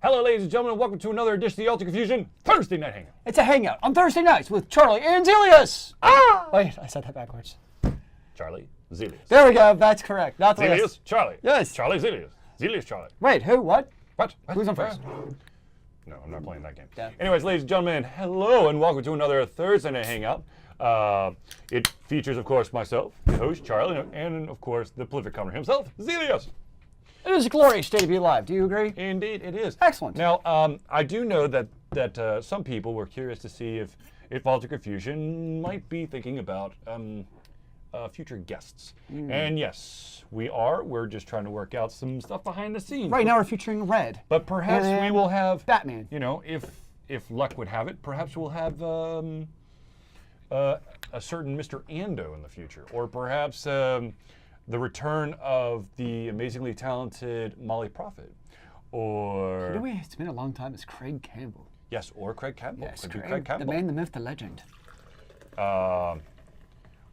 Hello, ladies and gentlemen, and welcome to another edition of the Ultra Confusion Thursday Night Hangout. It's a hangout on Thursday nights with Charlie and Zealeus. Ah! Wait, I said that backwards. Charlie, Zealeus. There we go. That's correct. Not the Zealeus, list. Charlie. Yes. Charlie, Zealeus. Zealeus, Charlie. Wait, who? What? What? Who's on first? No, I'm not playing that game. Yeah. Anyways, ladies and gentlemen, hello, and welcome to another Thursday Night Hangout. It features, of course, myself, the host, Charlie, and, of course, the prolific comer himself, Zealeus. It is a glorious day to be alive. Do you agree? Indeed, it is. Excellent. Now, I do know that some people were curious to see if Ultra Confusion might be thinking about future guests. And yes, we are. We're just trying to work out some stuff behind the scenes. Right now we're featuring Red. But perhaps we will have Batman. You know, if luck would have it, perhaps we'll have a certain Mr. Ando in the future, or perhaps the return of the amazingly talented Molly Prophet, or You know, it's been a long time. It's Craig Campbell. yes, or Craig Campbell. Yes, Could be Craig, Craig Campbell. the man, the myth, the legend.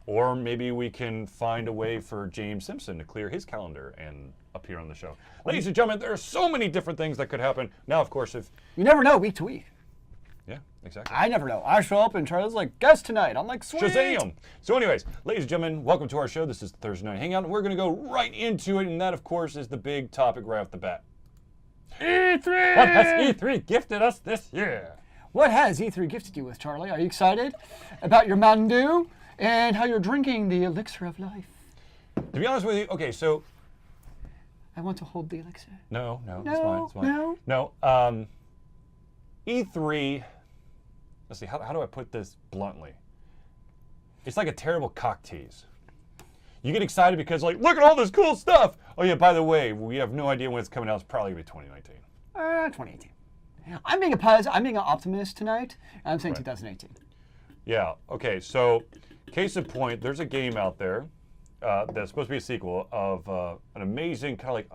Or maybe we can find a way for James Simpson to clear his calendar and appear on the show. Ladies and gentlemen, there are so many different things that could happen. Now, of course, if You never know week to week. yeah, exactly. I never know. I show up and Charlie's like, guest tonight. I'm like, sweet. Shazam! So anyways, ladies and gentlemen, welcome to our show. This is Thursday Night Hangout, and we're going to go right into it, and that, of course, is the big topic right off the bat. E3! What has E3 gifted us this year? What has E3 gifted you with, Charlie? Are you excited about your Mountain Dew and how you're drinking the elixir of life? To be honest with you, okay, so... I want to hold the elixir. No, it's fine, it's fine. No. E3, let's see, how do I put this bluntly? It's like a terrible cock tease. You get excited because, like, look at all this cool stuff. Oh, yeah, by the way, we have no idea when it's coming out. It's probably going to be 2019. 2018. I'm being an optimist tonight. I'm saying 2018. Yeah, okay, so case in point, there's a game out there that's supposed to be a sequel of an amazing kind of like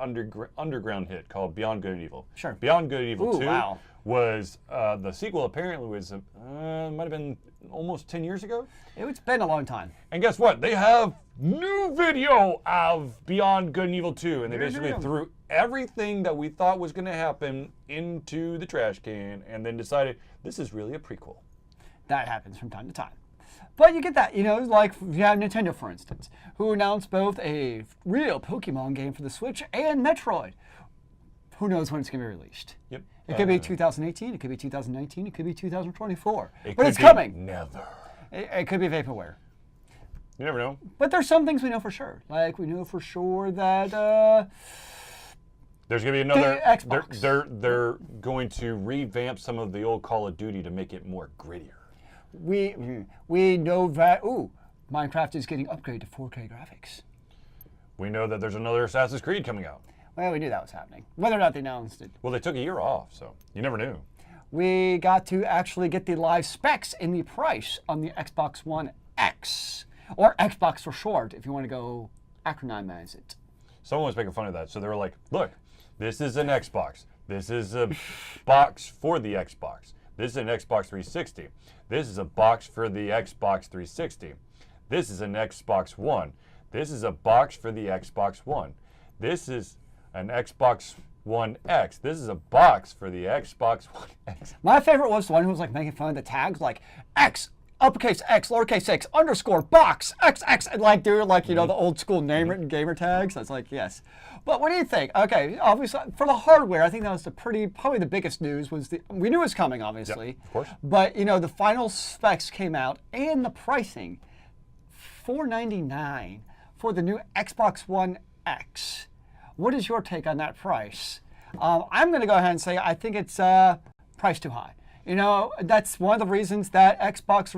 underground hit called Beyond Good and Evil. Sure. Beyond Good and Evil Ooh, 2 wow. was, the sequel apparently was, might have been almost 10 years ago. It's been a long time. And guess what? They have new video of Beyond Good and Evil 2, and they basically threw everything that we thought was going to happen into the trash can and then decided this is really a prequel. That happens from time to time. But you get that, you know, like you have Nintendo, for instance, who announced both a real Pokemon game for the Switch and Metroid. Who knows when it's going to be released? Yep. It could be 2018, it could be 2019, it could be 2024. It But could it's be coming. Never. It could be vaporware. You never know. But there's some things we know for sure. Like we know for sure that There's going to be another. Xbox. They're going to revamp some of the old Call of Duty to make it more grittier. we know that Minecraft is getting upgraded to 4K graphics. We know that there's another Assassin's Creed coming out. Well, we knew that was happening. Whether or not they announced it. Well, they took a year off, so you never knew. We got to actually get the live specs in the price on the Xbox One X, or Xbox for short, if you want to go acronymize it. Someone was making fun of that, so they were like, look, this is an Xbox. This is a box for the Xbox. This is an Xbox 360. This is a box for the Xbox 360. This is an Xbox One. This is a box for the Xbox One. This is an Xbox One X. This is a box for the Xbox One X. My favorite was the one who was like making fun of the tags, like X, uppercase X, lowercase X, underscore, box, XX, and like doing like, you know, the old school name written gamer tags. That's like, yes. But what do you think? Okay, obviously, for the hardware, I think that was probably the biggest news was we knew it was coming, obviously. Yep, of course. But, you know, the final specs came out and the pricing, $499 for the new Xbox One X. What is your take on that price? I'm going to go ahead and say I think it's priced too high. You know, that's one of the reasons that Xbox,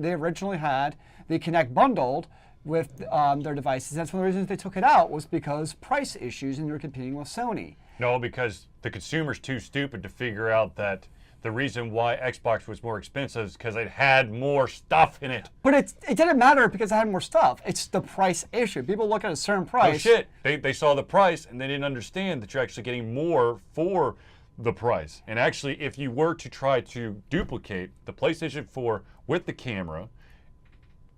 they originally had the Kinect bundled with their devices. That's one of the reasons they took it out was because price issues and they were competing with Sony. No, because the consumer's too stupid to figure out that the reason why Xbox was more expensive is because it had more stuff in it. But it didn't matter because it had more stuff. It's the price issue. People look at a certain price. No shit. They saw the price and they didn't understand that you're actually getting more for the price. And actually, if you were to try to duplicate the PlayStation 4 with the camera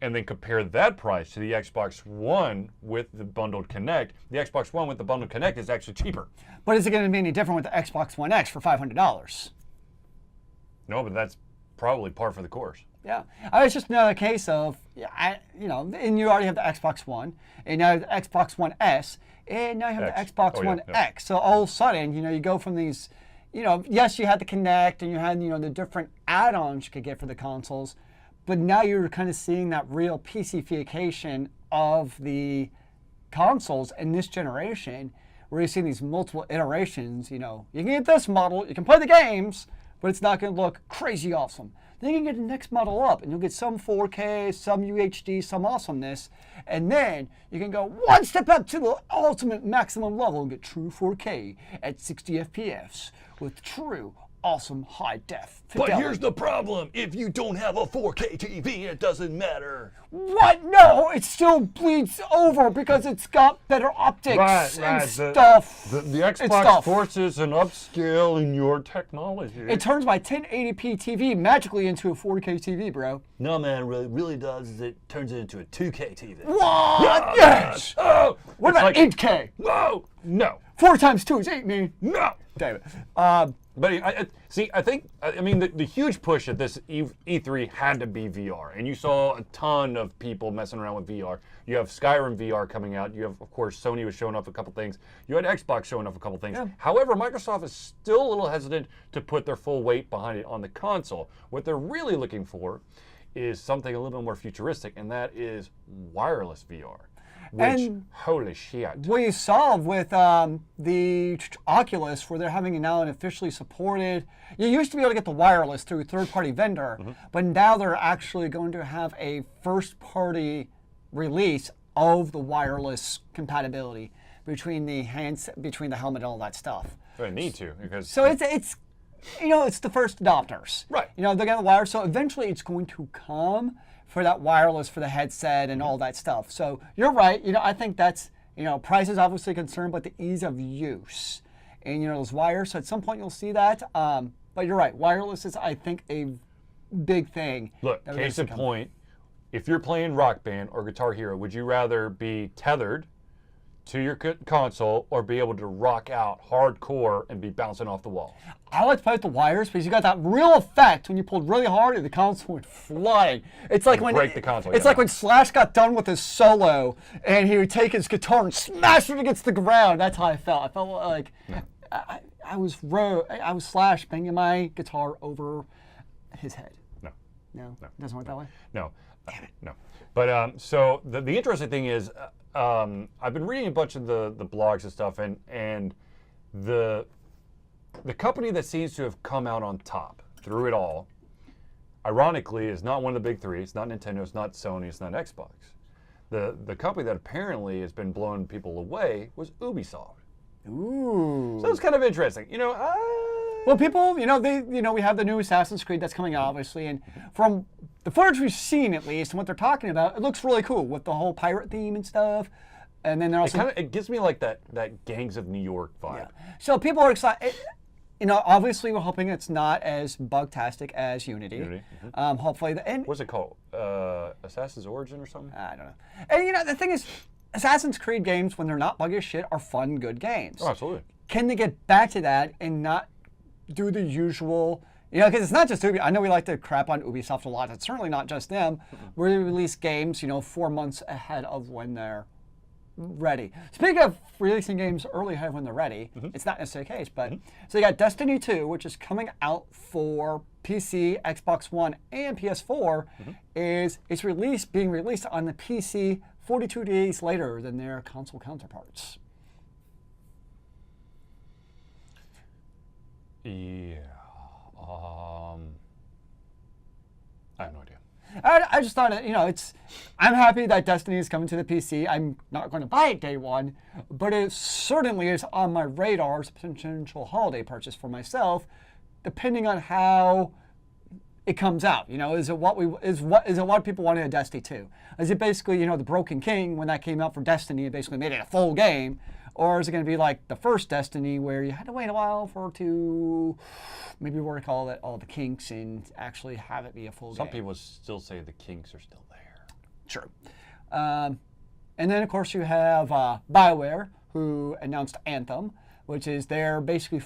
and then compare that price to the Xbox One with the bundled Connect, the Xbox One with the bundled Connect is actually cheaper. But is it going to be any different with the Xbox One X for $500? No, but that's probably par for the course. Yeah, it's just another case of, and you already have the Xbox One, and now the Xbox One S, and now you have X. the Xbox One X. So all of a sudden, you go from these, yes, you had the Kinect, and you had, the different add-ons you could get for the consoles, but now you're kind of seeing that real PC-fication of the consoles in this generation, where you're seeing these multiple iterations. You can get this model, you can play the games, but it's not going to look crazy awesome. Then you can get the next model up, and you'll get some 4K, some UHD, some awesomeness, and then you can go one step up to the ultimate maximum level and get true 4K at 60 FPS with true awesome high def fidelity. But here's the problem. If you don't have a 4K TV, it doesn't matter. What? No, it still bleeds over because it's got better optics and stuff. The Xbox forces an upscale in your technology. It turns my 1080p TV magically into a 4K TV, bro. No, man, what it really does is it turns it into a 2K TV. What? Yes! Oh! What about 8K? Whoa! No. 4 times 2 is 8, man. No! Damn it. But I mean, the huge push at this E3 had to be VR. And you saw a ton of people messing around with VR. You have Skyrim VR coming out. You have, of course, Sony was showing off a couple things. You had Xbox showing off a couple things. Yeah. However, Microsoft is still a little hesitant to put their full weight behind it on the console. What they're really looking for is something a little bit more futuristic, and that is wireless VR. Which, holy shit. What you saw with the Oculus, where they're having now an officially supported, you used to be able to get the wireless through a third-party vendor, but now they're actually going to have a first-party release of the wireless compatibility between the between the helmet and all that stuff. They need to, because so it's it's the first adopters. Right. They're going to wire, so eventually it's going to come for that wireless, for the headset and all that stuff. So you're right. I think that's, price is obviously a concern, but the ease of use and, those wires. So at some point you'll see that. But you're right. Wireless is, I think, a big thing. Look, case in point, if you're playing Rock Band or Guitar Hero, would you rather be tethered to your console or be able to rock out hardcore and be bouncing off the wall? I like to play with the wires because you got that real effect when you pulled really hard and the console went flying. It's like when break the console. It's like when Slash got done with his solo and he would take his guitar and smash it against the ground. That's how I felt. I felt like I was Slash banging my guitar over his head. No, it doesn't work that way. No, damn it, no. But so the interesting thing is, I've been reading a bunch of the blogs and stuff, and the company that seems to have come out on top through it all, ironically, is not one of the big three. It's not Nintendo. It's not Sony. It's not Xbox. The company that apparently has been blowing people away was Ubisoft. Ooh. So it's kind of interesting. Well, people, we have the new Assassin's Creed that's coming out, obviously, and from the footage we've seen, at least, and what they're talking about, it looks really cool with the whole pirate theme and stuff. And then they're also it gives me like that Gangs of New York vibe. Yeah. So people are excited. Obviously, we're hoping it's not as bug-tastic as Unity. Hopefully, what's it called? Assassin's Origin or something? I don't know. And the thing is, Assassin's Creed games, when they're not buggy as shit, are fun, good games. Oh, absolutely. Can they get back to that and not do the usual? Because it's not just Ubisoft. I know we like to crap on Ubisoft a lot. It's certainly not just them. We release games, 4 months ahead of when they're ready. Speaking of releasing games early ahead when they're ready, it's not necessarily the case, but so you got Destiny 2, which is coming out for PC, Xbox One, and PS4. It's being released on the PC 42 days later than their console counterparts. Yeah. I have no idea. I just thought, I'm happy that Destiny is coming to the PC. I'm not going to buy it day one, but it certainly is on my radar as a potential holiday purchase for myself, depending on how it comes out. Is it what people wanted in Destiny 2? Is it basically, the Broken King, when that came out for Destiny, it basically made it a full game? Or is it going to be like the first Destiny, where you had to wait a while to maybe work all the kinks and actually have it be a full game? Some people still say the kinks are still there. True. And then, of course, you have BioWare, who announced Anthem, which is their basically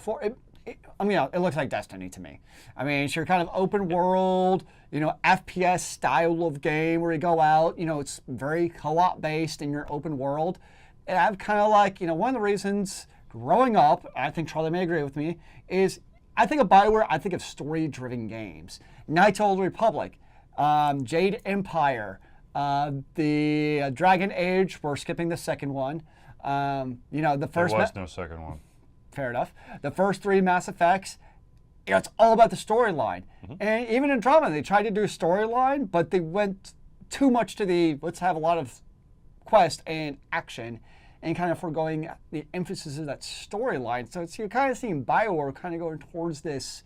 it looks like Destiny to me. I mean, it's your kind of open world, FPS style of game where you go out. It's very co-op based in your open world. And I've kind of like, one of the reasons growing up, I think Charlie may agree with me, is I think of BioWare, I think of story-driven games. Knights of the Old Republic, Jade Empire, the Dragon Age, we're skipping the second one. The first... There was no second one. Fair enough. The first 3 Mass Effects, it's all about the storyline. And even in drama, they tried to do a storyline, but they went too much to let's have a lot of quest and action, and kind of foregoing the emphasis of that storyline. So you're kind of seeing BioWare kind of going towards this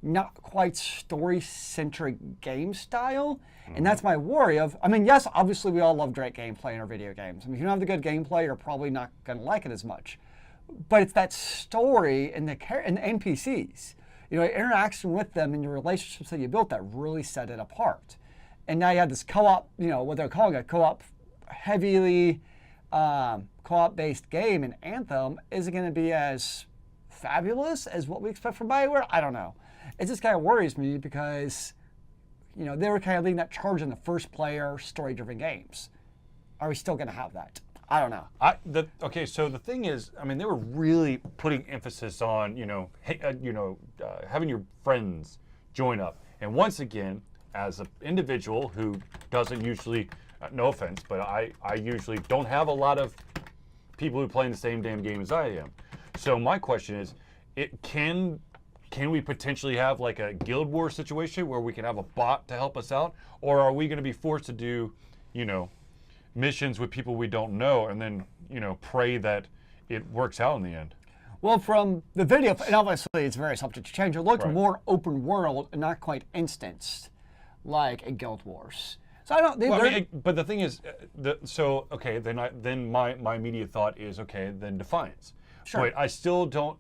not quite story-centric game style. And that's my worry of, yes, obviously we all love great gameplay in our video games. If you don't have the good gameplay, you're probably not going to like it as much. But it's that story and the NPCs, interaction with them and your relationships that you built that really set it apart. And now you have this co-op, what they're calling a co-op, heavily co-op-based game, and Anthem isn't going to be as fabulous as what we expect from BioWare. I don't know. It just kind of worries me because, they were kind of leading that charge in the first-player story-driven games. Are we still going to have that? I don't know. Okay, so the thing is, they were really putting emphasis on, having your friends join up. And once again, as an individual who doesn't usually, no offense, but I usually don't have a lot of people who play in the same damn game as I am. So my question is, can we potentially have like a Guild Wars situation where we can have a bot to help us out? Or are we going to be forced to do, missions with people we don't know and then, pray that it works out in the end? Well, from the video, and obviously it's very subject to change, it looked more open world and not quite instanced like a Guild Wars. So I don't. But the thing is, then my immediate thought is, okay, then Defiance. Sure. But I still don't.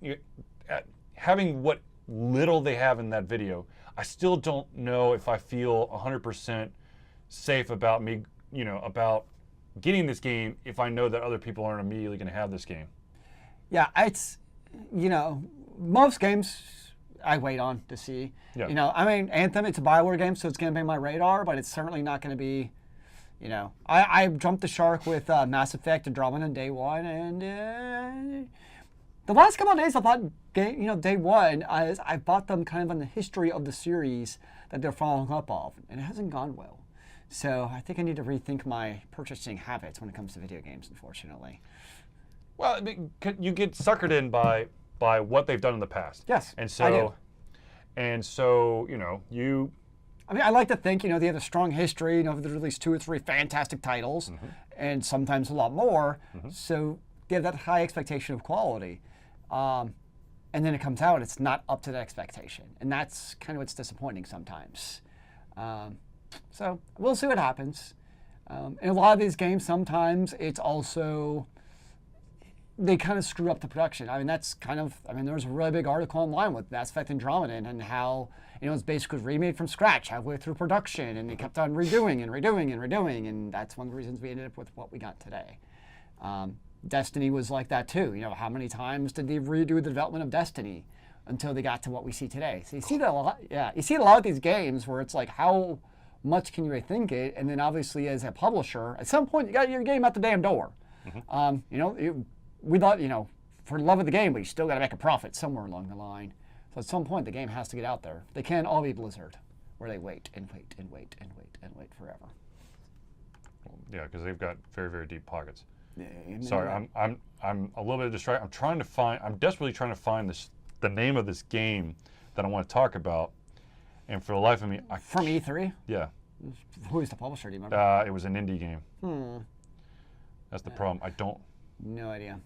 Having what little they have in that video, I still don't know if I feel 100% safe about me, about getting this game if I know that other people aren't immediately going to have this game. Yeah, it's, most games I wait on to see. Yeah. Anthem, it's a BioWare game, so it's going to be on my radar, but it's certainly not going to be, I jumped the shark with Mass Effect Andromeda on day one, and the last couple of days I thought, day one, I bought them kind of on the history of the series that they're following up of, and it hasn't gone well. So I think I need to rethink my purchasing habits when it comes to video games, unfortunately. Well, you get suckered in by what they've done in the past. Yes, and so, I do. And so, you... I like to think, they have a strong history, they've released 2 or 3 fantastic titles, and sometimes a lot more, so they have that high expectation of quality. And then it comes out, and it's not up to that expectation. And that's kind of what's disappointing sometimes. So we'll see what happens. In a lot of these games, sometimes it's also, they kind of screw up the production. That's kind of, there was a really big article online with Mass Effect Andromeda and how, it's basically remade from scratch halfway through production, and they kept on redoing and redoing and redoing, and that's one of the reasons we ended up with what we got today. Destiny was like that too. How many times did they redo the development of Destiny until they got to what we see today? So you see that a lot. Yeah, you see a lot of these games where it's like, how much can you rethink it? And then obviously, as a publisher, at some point you got your game out the damn door. We thought, for the love of the game, we still got to make a profit somewhere along the line. So at some point, the game has to get out there. They can't all be Blizzard, where they wait and wait and wait and wait and wait forever. Yeah, because they've got very, very deep pockets. Yeah, Sorry, I'm a little bit distracted. I'm desperately trying to find the name of this game that I want to talk about, and for the life of me, from E3. Yeah. Who is the publisher? Do you remember? It was an indie game. That's the problem. I don't. No idea.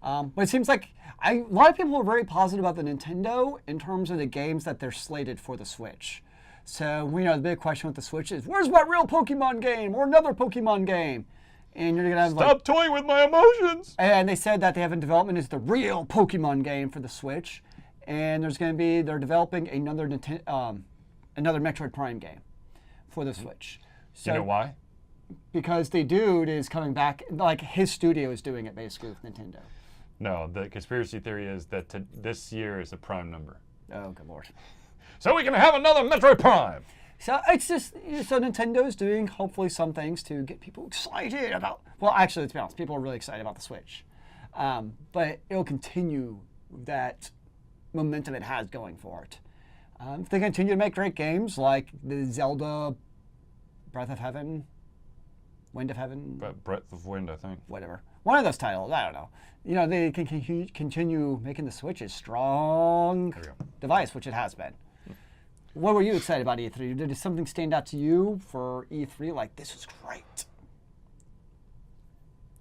But it seems like a lot of people are very positive about the Nintendo in terms of the games that they're slated for the Switch. So the big question with the Switch is, where's my real Pokemon game or another Pokemon game? And you're gonna have stop toying with my emotions. And they said that they have in development is the real Pokemon game for the Switch, and they're developing another Metroid Prime game for the Switch. So, you know why? because the dude is coming back, like his studio is doing it basically with Nintendo. No, the conspiracy theory is that this year is a prime number. Oh, good lord. So we can have another Metroid Prime. So it's just, so Nintendo's doing hopefully some things to get people excited about, well, actually, let's be honest, people are really excited about the Switch. But it'll continue that momentum it has going for it. If they continue to make great games like the Zelda Breath of Heaven, Wind of Heaven, Breath of Wind, I think. whatever. One of those titles, I don't know. You know, they can continue making the Switch a strong device, which it has been. What were you excited about E3? Did something stand out to you for E3? Like, this is great.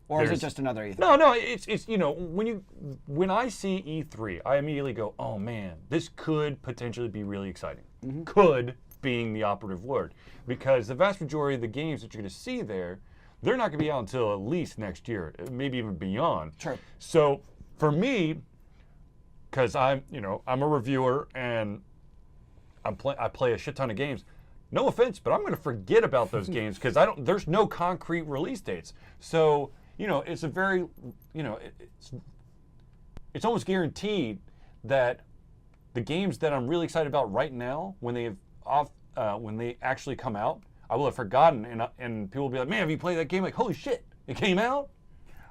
Or is it just another E3? No, it's you know, when I see E3, I immediately go, oh man, this could potentially be really exciting. Could being the operative word, because the vast majority of the games that you're going to see there, they're not going to be out until at least next year, maybe even beyond. True. So for me, because I'm a reviewer and I play a shit ton of games. No offense, but I'm going to forget about those games because there's no concrete release dates. So, you know, it's a very, you know, it's almost guaranteed that the games that I'm really excited about right now, when they actually come out, I will have forgotten, and people will be like, man, have you played that game? Like, holy shit, it came out?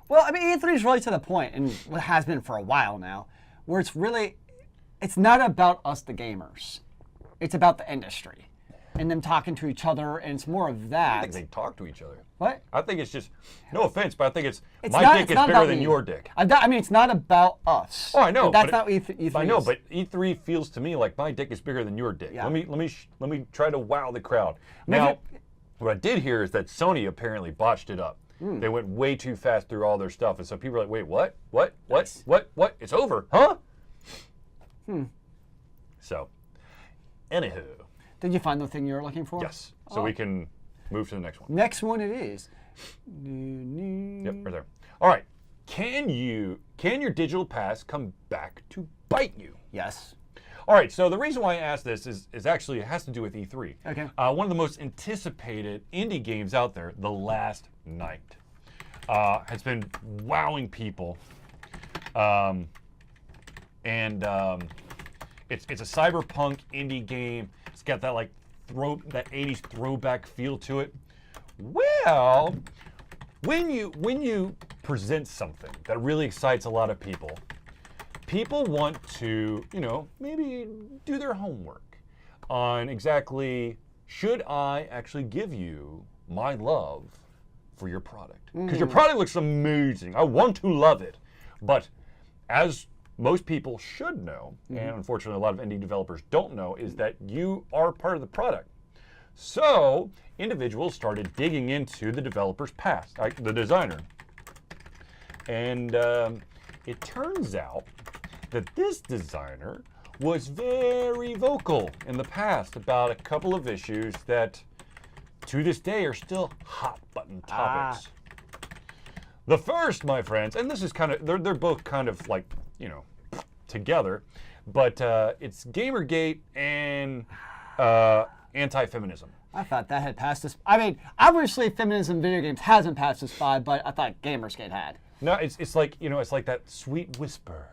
Well, I mean, E3 is really to the point, and what has been for a while now, where it's not about us, the gamers. It's about the industry and them talking to each other, and it's more of that. I think they talk to each other. What? I think it's just, no offense, but I think it's not- my dick it's is not bigger about than me. your dick. I mean, it's not about us. Oh, I know. That's but not what E3 I know, is. but E3 feels to me like my dick is bigger than your dick. Yeah. Let me try to wow the crowd. Now, what I did hear is that Sony apparently botched it up. They went way too fast through all their stuff, and so people are like, "Wait, what? What? It's over, huh?" So, anywho. Did you find the thing you were looking for? Yes. So we can move to the next one. Next one it is. Yep, right there. All right. Can your digital pass come back to bite you? Yes. All right, so the reason why I asked this is actually, it has to do with E3. Okay. One of the most anticipated indie games out there, The Last Night, has been wowing people. It's a cyberpunk indie game. It's got that like that 80s throwback feel to it. Well, when you present something that really excites a lot of people want to, you know, maybe do their homework on exactly, should I actually give you my love for your product? Because your product looks amazing. I want to love it. But as most people should know, and unfortunately a lot of indie developers don't know, is that you are part of the product. So individuals started digging into the developer's past, like the designer. And it turns out that this designer was very vocal in the past about a couple of issues that to this day are still hot button topics. The first, my friends, and this is kind of, they're both kind of like, you know, together, but it's Gamergate and anti-feminism. I thought that had passed us. I mean, obviously feminism in video games hasn't passed us by, but I thought Gamergate had. No, it's like, you know, it's like that sweet whisper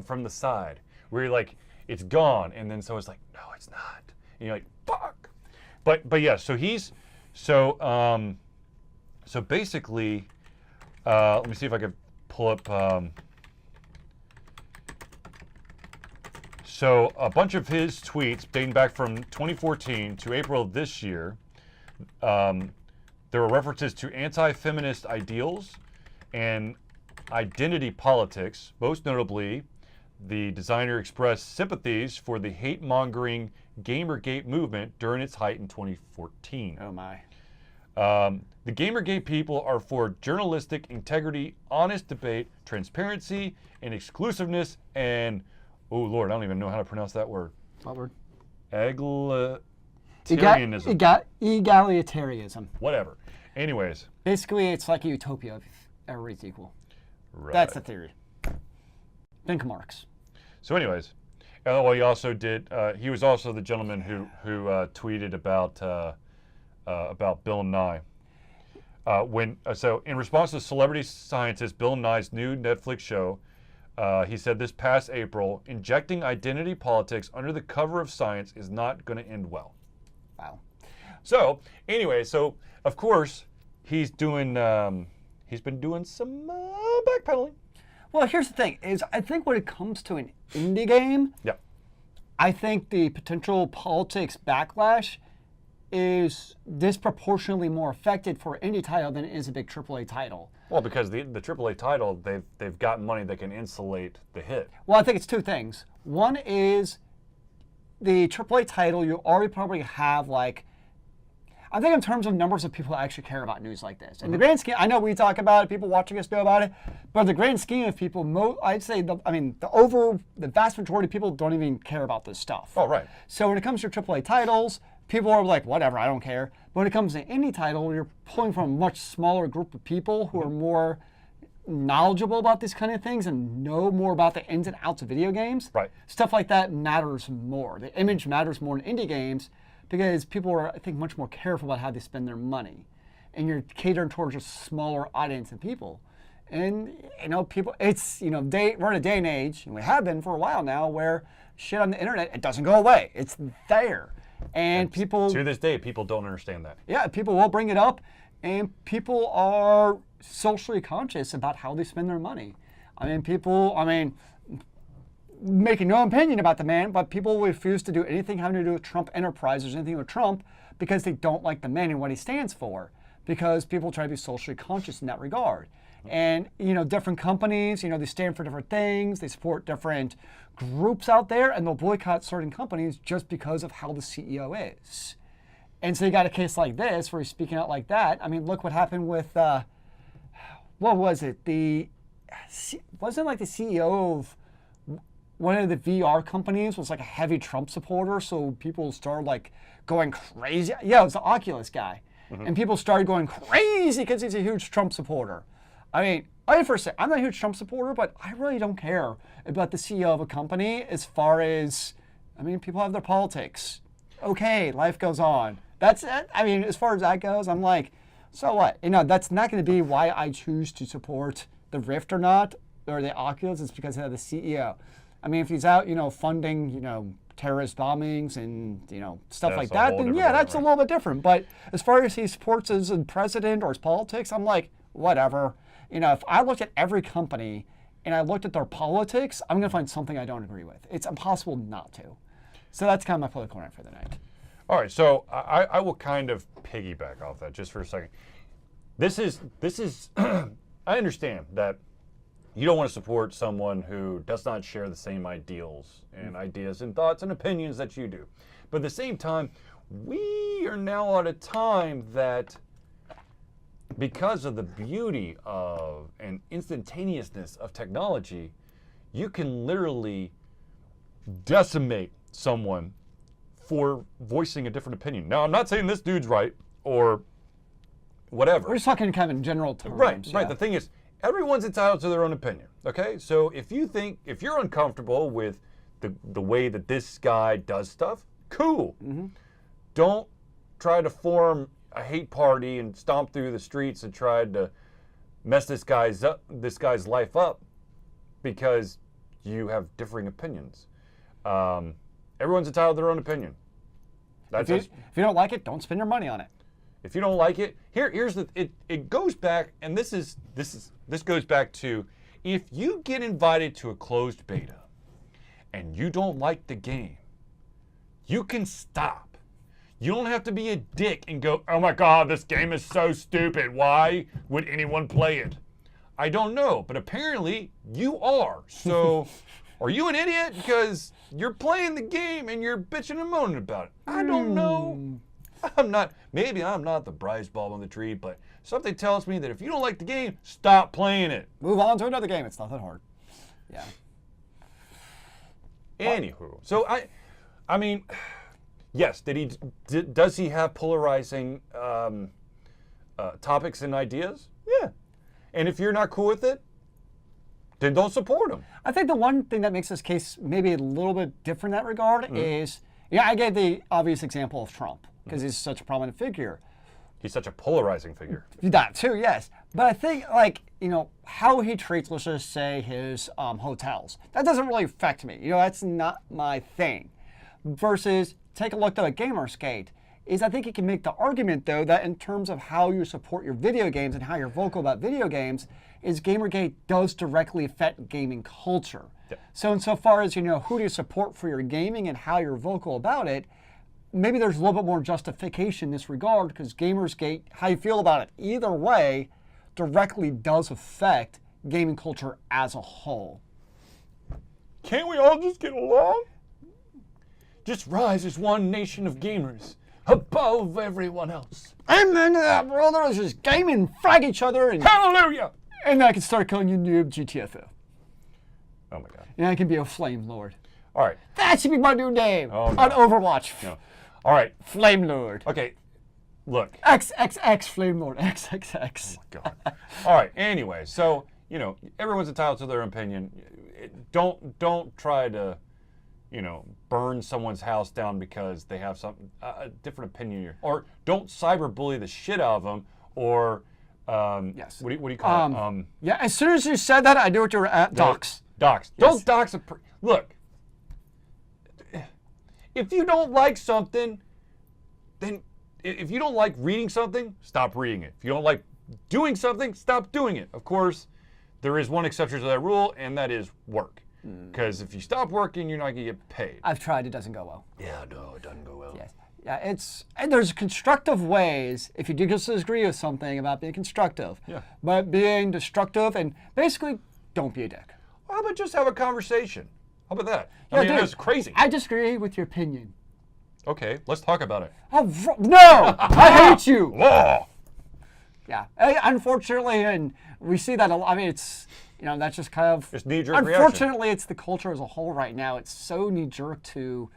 from the side where you're like, it's gone, and then so it's like, no, it's not. And you're like, fuck. But yeah, so so basically, let me see if I can pull up. So a bunch of his tweets dating back from 2014 to April of this year, there were references to anti-feminist ideals and identity politics. Most notably, the designer expressed sympathies for the hate-mongering Gamergate movement during its height in 2014. Oh my. The Gamergate people are for journalistic integrity, honest debate, transparency, and exclusiveness, and, oh Lord, I don't even know how to pronounce that word. What word? Egalitarianism. Egalitarianism. Whatever. Anyways. Basically, it's like a utopia if everybody's equal. Right. That's the theory. Think Marx. So anyways, well, he also did, he was also the gentleman who tweeted about Bill Nye. So in response to celebrity scientist Bill Nye's new Netflix show, he said this past April, injecting identity politics under the cover of science is not going to end well. Wow. So anyway, so of course he's doing. He's been doing some backpedaling. Well, here's the thing: is I think when it comes to an indie game, Yeah. I think the potential politics backlash is disproportionately more affected for an indie title than it is a big AAA title. Well, because the AAA title, they've got money that can insulate the hit. Well, I think it's two things. One is the AAA title, you already probably have like, I think in terms of numbers of people that actually care about news like this. In the grand scheme, I know we talk about it, people watching us know about it, but in the grand scheme of people, I'd say, the vast majority of people don't even care about this stuff. Oh, right. So when it comes to AAA titles, people are like, whatever, I don't care. But when it comes to indie title, you're pulling from a much smaller group of people who are more knowledgeable about these kind of things and know more about the ins and outs of video games. Right. Stuff like that matters more. The image matters more in indie games because people are, I think, much more careful about how they spend their money. And you're catering towards a smaller audience of people. And, people, it's, we're in a day and age, and we have been for a while now, where shit on the internet, it doesn't go away. It's there. And people... To this day, people don't understand that. Yeah, people will bring it up, and people are socially conscious about how they spend their money. Making no opinion about the man, but people refuse to do anything having to do with Trump Enterprises, anything with Trump, because they don't like the man and what he stands for, because people try to be socially conscious in that regard. And, different companies, they stand for different things, they support different groups out there, and they'll boycott certain companies just because of how the CEO is. And so you got a case like this where he's speaking out like that. I mean, look what happened with, what was it? Wasn't like the CEO of one of the VR companies was like a heavy Trump supporter, so people started like going crazy. Yeah, it was the Oculus guy. And people started going crazy because he's a huge Trump supporter. I mean, I'm not a huge Trump supporter, but I really don't care about the CEO of a company as far as, people have their politics. Okay, life goes on. That's it. As far as that goes, I'm like, so what? That's not going to be why I choose to support the Rift or not, or the Oculus. It's because of the CEO. If he's out, funding, terrorist bombings and, stuff That's like a that, whole then different yeah, ball, that's a right? little bit different. But as far as he supports as a president or his politics, I'm like, whatever. If I looked at every company and I looked at their politics, I'm going to find something I don't agree with. It's impossible not to. So that's kind of my political rant for the night. All right, so I will kind of piggyback off that just for a second. This is I understand that you don't want to support someone who does not share the same ideals and ideas and thoughts and opinions that you do. But at the same time, we are now at a time that because of the beauty of and instantaneousness of technology, you can literally decimate someone for voicing a different opinion. Now, I'm not saying this dude's right or whatever. We're just talking kind of in general terms. Right. Yeah. The thing is, everyone's entitled to their own opinion, okay? So if you're uncomfortable with the way that this guy does stuff, cool. Don't try to form a hate party and stomp through the streets and try to mess this guy's life up because you have differing opinions. Everyone's entitled to their own opinion. If you don't like it, don't spend your money on it. If you don't like it, it goes back, and this goes back to if you get invited to a closed beta and you don't like the game, you can stop. You don't have to be a dick and go, oh my God, this game is so stupid. Why would anyone play it? I don't know, but apparently you are. So are you an idiot because you're playing the game and you're bitching and moaning about it? I don't know. Maybe I'm not the brightest bulb on the tree, but something tells me that if you don't like the game, stop playing it. Move on to another game. It's not that hard. Yeah. Anywho, so yes, does he have polarizing topics and ideas? Yeah. And if you're not cool with it, then don't support him. I think the one thing that makes this case maybe a little bit different in that regard is, I gave the obvious example of Trump because he's such a prominent figure. He's such a polarizing figure. That too, yes. But I think, like, how he treats, let's just say, his hotels. That doesn't really affect me. That's not my thing. Versus, take a look, though, at Gamergate. I think you can make the argument, though, that in terms of how you support your video games and how you're vocal about video games, Gamergate does directly affect gaming culture. Yep. So insofar as, who do you support for your gaming and how you're vocal about it, maybe there's a little bit more justification in this regard, because Gamergate, how you feel about it, either way, directly does affect gaming culture as a whole. Can't we all just get along? Just rise as one nation of gamers, above everyone else. Amen to that, brother. Let's just game and frag each other. And Hallelujah! And I can start calling you noob GTFO. Oh my god. And I can be a Flame Lord. All right. That should be my new name Oh, no. on Overwatch. No. All right. Flame Lord. Okay. Look. XXX Flame Lord. XXX. Oh my god. All right. Anyway, so everyone's entitled to their opinion. Don't try to, burn someone's house down because they have a different opinion, or don't cyberbully the shit out of them, or yes. What do you call it? Yeah. As soon as you said that, I knew what you were at. Docs. Docs. Yes. Don't dox look. If you don't like something, then if you don't like reading something, stop reading it. If you don't like doing something, stop doing it. Of course, there is one exception to that rule, and that is work. Because if you stop working, you're not going to get paid. I've tried. It doesn't go well. Yeah, no, it doesn't go well. Yes. Yeah, and there's constructive ways, if you do disagree with something, about being constructive. Yeah. But being destructive, and basically, don't be a dick. How about just have a conversation? How about that? Yeah, I mean, dude, that's crazy. I disagree with your opinion. Okay, let's talk about it. No! I hate you! Whoa! Yeah. Unfortunately, and we see that a lot. I mean, it's, that's just kind of... It's knee-jerk reaction. Unfortunately, it's the culture as a whole right now. It's so knee-jerk to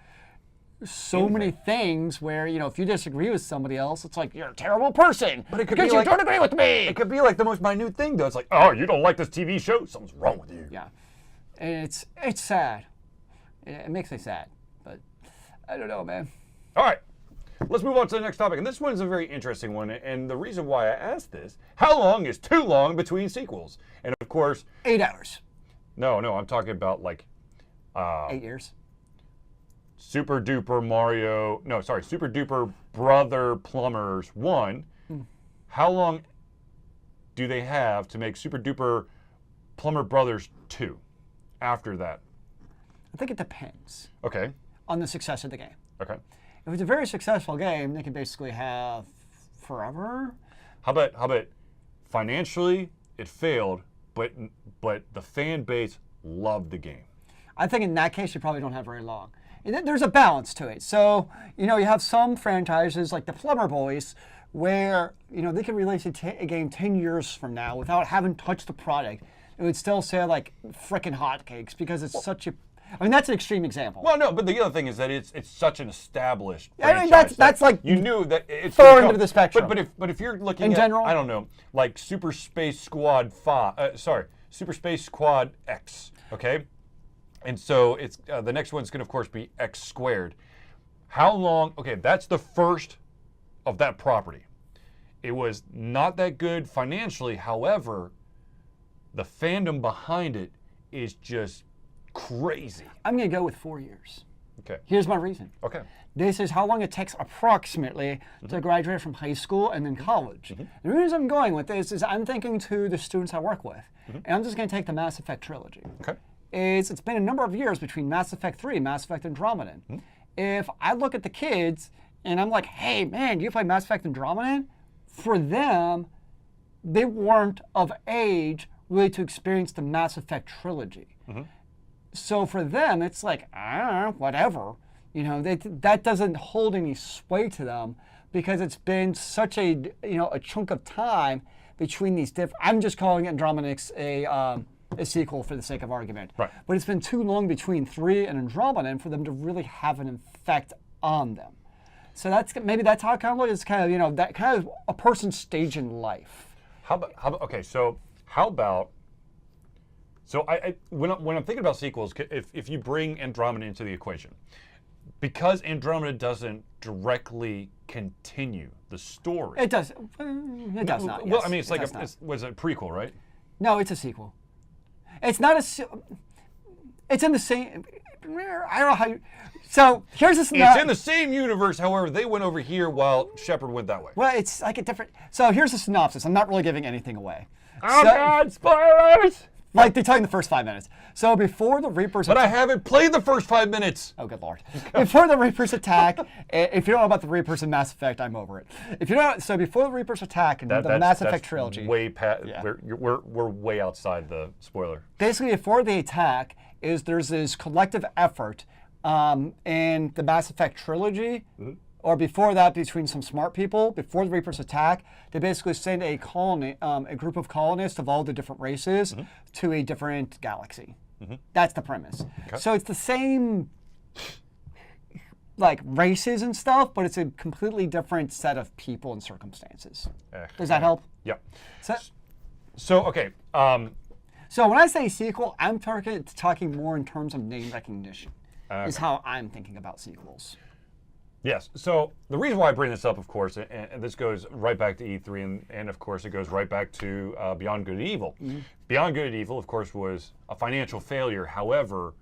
so many things where, if you disagree with somebody else, it's like, you're a terrible person. But it could because be you like, don't agree with me. It could be like the most minute thing, though. It's like, oh, you don't like this TV show? Something's wrong with you. Yeah. And it's sad. It makes me sad. But I don't know, man. All right. Let's move on to the next topic. And this one's a very interesting one. And the reason why I asked this, how long is too long between sequels? And of course... 8 hours. No, I'm talking about like... 8 years. Super Duper Mario... No, sorry. Super Duper Brother Plumbers 1. How long do they have to make Super Duper Plumber Brothers 2 after that? I think it depends. Okay. On the success of the game. Okay. If it's a very successful game, they can basically have forever. How about financially it failed, but the fan base loved the game? I think in that case you probably don't have very long. And there's a balance to it. So, you have some franchises like the Plumber Boys where, they can release a game 10 years from now without having touched the product. It would still sell like frickin' hotcakes because it's such a... I mean, that's an extreme example. Well, no, but the other thing is that it's such an established I mean, franchise that's like you knew that it's far into the spectrum. But if you're looking in at general, I don't know, like Super Space Squad Super Space Squad X, okay? And so it's the next one's going to of course be X squared. How long? Okay, that's the first of that property. It was not that good financially, however, the fandom behind it is just crazy. I'm going to go with 4 years. Okay. Here's my reason. Okay. This is how long it takes approximately to graduate from high school and then college. The reason I'm going with this is I'm thinking to the students I work with, and I'm just going to take the Mass Effect trilogy. Okay. It's been a number of years between Mass Effect 3 and Mass Effect Andromeda. If I look at the kids and I'm like, hey, man, do you play Mass Effect Andromeda? For them, they weren't of age really to experience the Mass Effect trilogy. So for them, it's like, whatever. That doesn't hold any sway to them because it's been such a chunk of time between these different. I'm just calling Andromeda a sequel for the sake of argument. Right. But it's been too long between 3 and Andromeda for them to really have an effect on them. So maybe that's how it kind of looks. It's kind of that kind of a person's stage in life. How about okay? So how about? So when I'm thinking about sequels, if you bring Andromeda into the equation, because Andromeda doesn't directly continue the story. It does. It does not. Well, yes. I mean, it's It like does not. was it a prequel, right? No, it's a sequel. It's not it's in the same. I don't know how you. So here's this. It's in the same universe. However, they went over here while Shepard went that way. Well, it's like a different. So here's the synopsis. I'm not really giving anything away. Oh So- God, spoilers! Like they tell you in the first 5 minutes. So before the Reapers. But I haven't played the first 5 minutes. Oh, good lord. Before the Reapers attack, if you don't know about the Reapers in Mass Effect, I'm over it. If you don't, so before the Reapers attack in the Mass Effect trilogy. Way past. Yeah. We're way outside the spoiler. Basically, before the attack, there's this collective effort in the Mass Effect trilogy, or before that, between some smart people, before the Reapers attack, they basically send a colony, a group of colonists of all the different races to a different galaxy. That's the premise. Okay. So it's the same, like races and stuff, but it's a completely different set of people and circumstances. Does that help? Yeah. So Okay. So when I say sequel, I'm talking more in terms of name recognition. Is how I'm thinking about sequels. Yes. So the reason why I bring this up, of course, and this goes right back to E3, and of course it goes right back to Beyond Good and Evil. Beyond Good and Evil, of course, was a financial failure. However,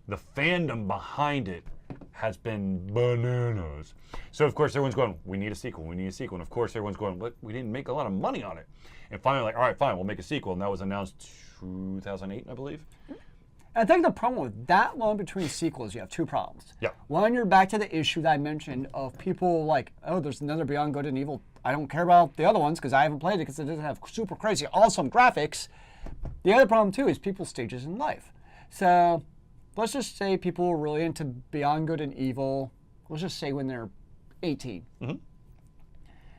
the fandom behind it has been bananas. So of course everyone's going, we need a sequel, we need a sequel. And of course everyone's going, but we didn't make a lot of money on it. And finally, like, all right, fine, we'll make a sequel. And that was announced 2008, I believe. I think the problem with that long between sequels, you have two problems. Yeah. One, you're back to the issue that I mentioned of people like, oh, there's another Beyond Good and Evil. I don't care about the other ones because I haven't played it because it doesn't have super crazy, awesome graphics. The other problem, too, is people's stages in life. So let's just say people were really into Beyond Good and Evil, let's just say when they're 18.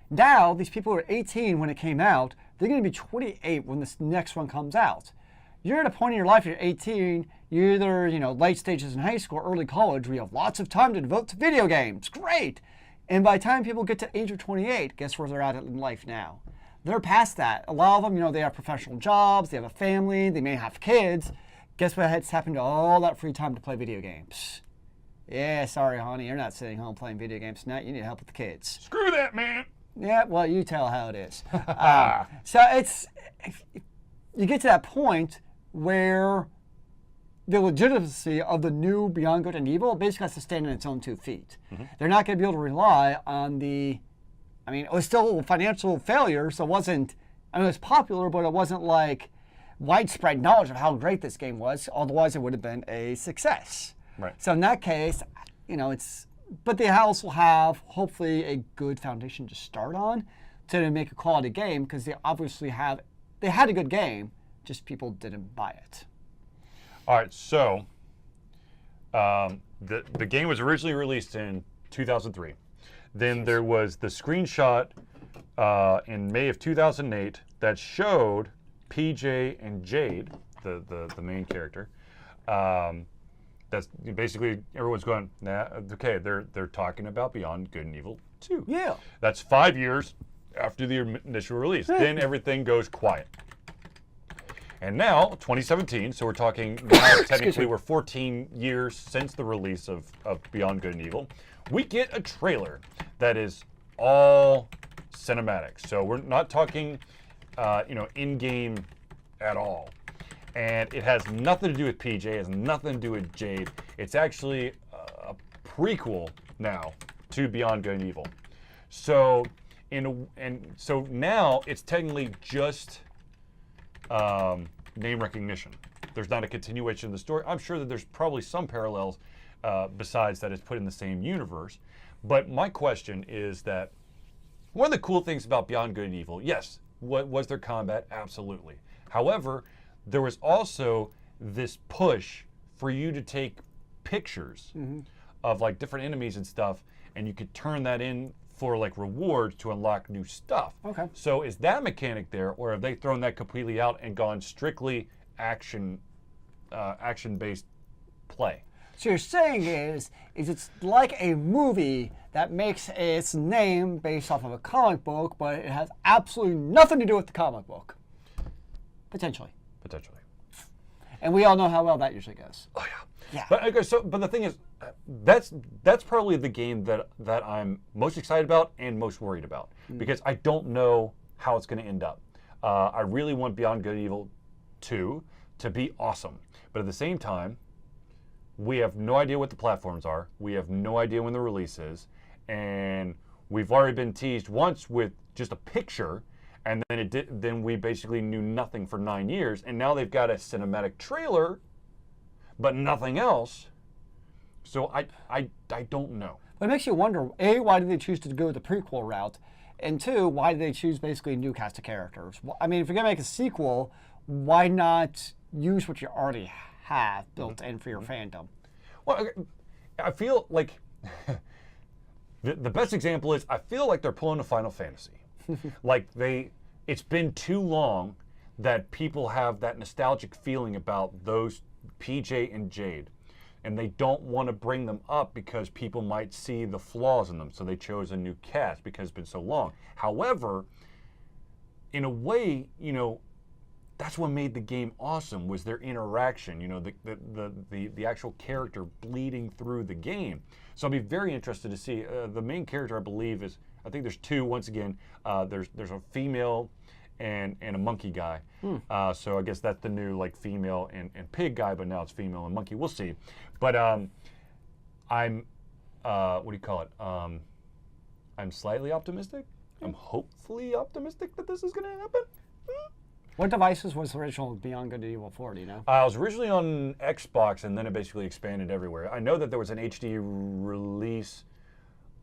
Now, these people are 18 when it came out. They're going to be 28 when this next one comes out. You're at a point in your life, you're 18, you're either, late stages in high school or early college where you have lots of time to devote to video games. Great. And by the time people get to the age of 28, guess where they're at in life now? They're past that. A lot of them, they have professional jobs, they have a family, they may have kids. Guess what has happened to all that free time to play video games? Yeah, sorry, honey, you're not sitting home playing video games tonight. You need help with the kids. Screw that, man. Yeah, well, you tell how it is. So you get to that point where the legitimacy of the new Beyond Good and Evil basically has to stand on its own 2 feet. They're not going to be able to rely on it was still a financial failure, so it wasn't, it was popular, but it wasn't like widespread knowledge of how great this game was, otherwise it would have been a success. Right. So in that case, but they also have hopefully a good foundation to start on to make a quality game because they obviously had a good game, just people didn't buy it. All right, so the game was originally released in 2003. Then there was the screenshot in May of 2008 that showed PJ and Jade, the main character. That's basically everyone's going, nah, okay, they're talking about Beyond Good and Evil 2. Yeah. That's 5 years after the initial release. Then everything goes quiet. And now, 2017, so we're talking now technically we're 14 years since the release of Beyond Good and Evil. We get a trailer that is all cinematic. So we're not talking, in-game at all. And it has nothing to do with PJ, it has nothing to do with Jade. It's actually a prequel now to Beyond Good and Evil. So, so now it's technically just name recognition. There's not a continuation of the story. I'm sure that there's probably some parallels besides that it's put in the same universe. But my question is that one of the cool things about Beyond Good and Evil, yes, was their combat? Absolutely. However, there was also this push for you to take pictures of like different enemies and stuff, and you could turn that in for like rewards to unlock new stuff. Okay. So is that mechanic there, or have they thrown that completely out and gone strictly action-based play? So you're saying is it's like a movie that makes its name based off of a comic book, but it has absolutely nothing to do with the comic book. Potentially. Potentially. And we all know how well that usually goes. Oh yeah. Yeah. But okay, but the thing is, that's probably the game that I'm most excited about and most worried about because I don't know how it's going to end up. I really want Beyond Good and Evil 2 to be awesome, but at the same time, we have no idea what the platforms are. We have no idea when the release is, and we've already been teased once with just a picture, and then we basically knew nothing for 9 years, and now they've got a cinematic trailer, but nothing else. So I don't know. But it makes you wonder, A, why did they choose to go the prequel route? And 2, why did they choose basically a new cast of characters? I mean, if you're going to make a sequel, why not use what you already have built in for your fandom? Well, I feel like the best example is I feel like they're pulling a Final Fantasy. Like it's been too long that people have that nostalgic feeling about those PJ and Jade. And they don't want to bring them up because people might see the flaws in them. So they chose a new cast because it's been so long. However, in a way, that's what made the game awesome was their interaction, the actual character bleeding through the game. So I'll be very interested to see. The main character, I believe, I think there's two, once again. There's a female and a monkey guy. So I guess that's the new female and pig guy, but now it's female and monkey. We'll see. But I'm, what do you call it? I'm slightly optimistic. I'm hopefully optimistic that this is going to happen. What devices was the original Beyond Good and Evil 4, do you know? It was originally on Xbox, and then it basically expanded everywhere. I know that there was an HD release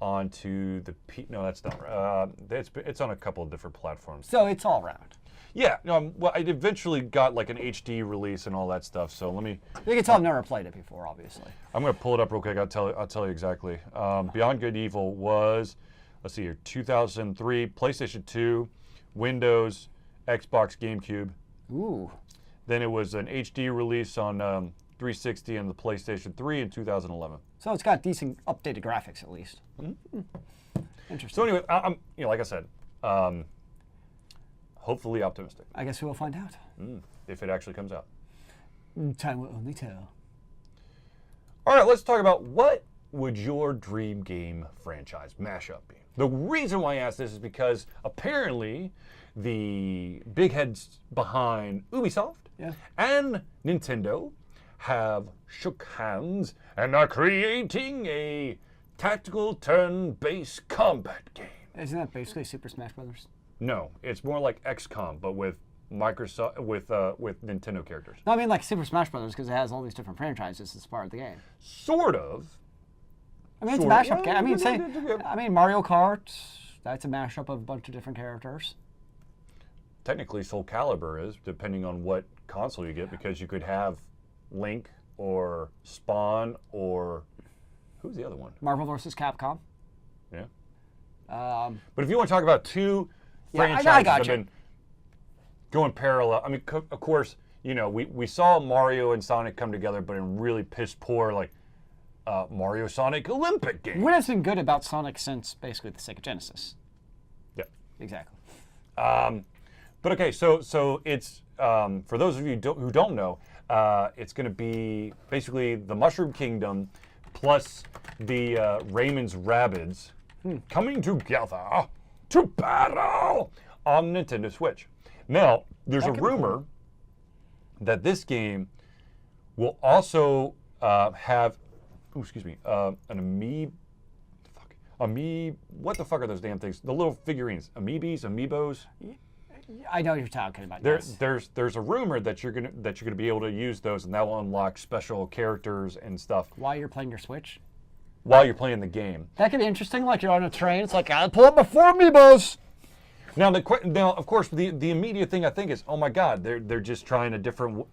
onto the no, that's not. It's on a couple of different platforms. So it's all around. Yeah. No. Well, I eventually got an HD release and all that stuff. So let me. You can tell I've never played it before, obviously. I'm gonna pull it up real quick. I'll tell you exactly. Beyond Good and Evil was, let's see here, 2003, PlayStation 2, Windows, Xbox, GameCube. Ooh. Then it was an HD release on 360 and the PlayStation 3 in 2011. So it's got decent updated graphics at least. Mm-hmm. Interesting. So anyway, I'm like I said, hopefully optimistic. I guess we will find out. If it actually comes out. Time will only tell. All right, let's talk about what would your dream game franchise mashup be? The reason why I asked this is because apparently the big heads behind Ubisoft and Nintendo have shook hands and are creating a tactical turn-based combat game. Isn't that basically Super Smash Brothers? No, it's more like XCOM, but with Microsoft with Nintendo characters. No, I mean like Super Smash Brothers because it has all these different franchises as part of the game. Sort of. I mean, it's a mashup game. I mean, Mario Kart. That's a mashup of a bunch of different characters. Technically, Soul Calibur is, depending on what console you get, because you could have Link or Spawn or who's the other one? Marvel vs. Capcom. Yeah. But if you want to talk about two franchises I that have been going parallel, I mean, of course, we saw Mario and Sonic come together, but in really piss poor Mario Sonic Olympic game. What has been good about Sonic since basically the Sega Genesis? Yeah. Exactly. But okay, so it's for those of you who don't know, it's going to be basically the Mushroom Kingdom plus the Raymond's Rabbids coming together to battle on Nintendo Switch. Now, there's a rumor that this game will also have, an what the fuck are those damn things? The little figurines, amiibos. I know what you're talking about. There's a rumor that you're gonna be able to use those, and that will unlock special characters and stuff. While you're playing your Switch? While you're playing the game. That could be interesting. Like you're on a train, it's like, I'll pull up my 4 amiibos. Now, of course, the immediate thing I think is, oh my God, they're just trying a different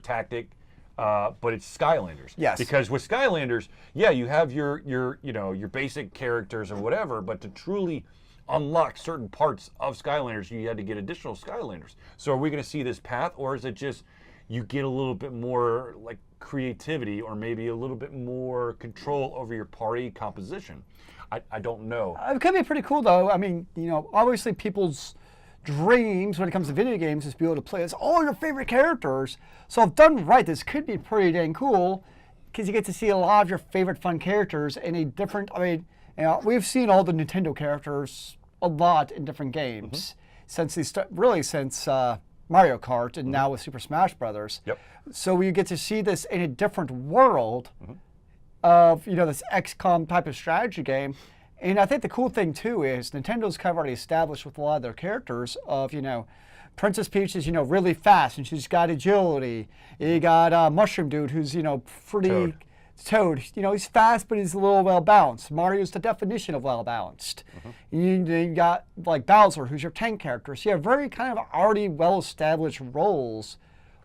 tactic, but it's Skylanders. Yes. Because with Skylanders, you have your basic characters or whatever, but to truly unlock certain parts of Skylanders, you had to get additional Skylanders. So are we going to see this path, or is it just you get a little bit more creativity, or maybe a little bit more control over your party composition? I don't know. It could be pretty cool, though. I mean, obviously people's dreams when it comes to video games is to be able to play as all your favorite characters. So if done right, this could be pretty dang cool. because you get to see a lot of your favorite fun characters in a different. I mean, we've seen all the Nintendo characters a lot in different games since since Mario Kart and now with Super Smash Brothers. Yep. So we get to see this in a different world of this XCOM type of strategy game. And I think the cool thing too is Nintendo's kind of already established with a lot of their characters of, Princess Peach is, really fast and she's got agility. You got Mushroom Dude who's, pretty... Toad, he's fast, but he's a little well-balanced. Mario's the definition of well-balanced. You got, like, Bowser, who's your tank character. So you have very kind of already well-established roles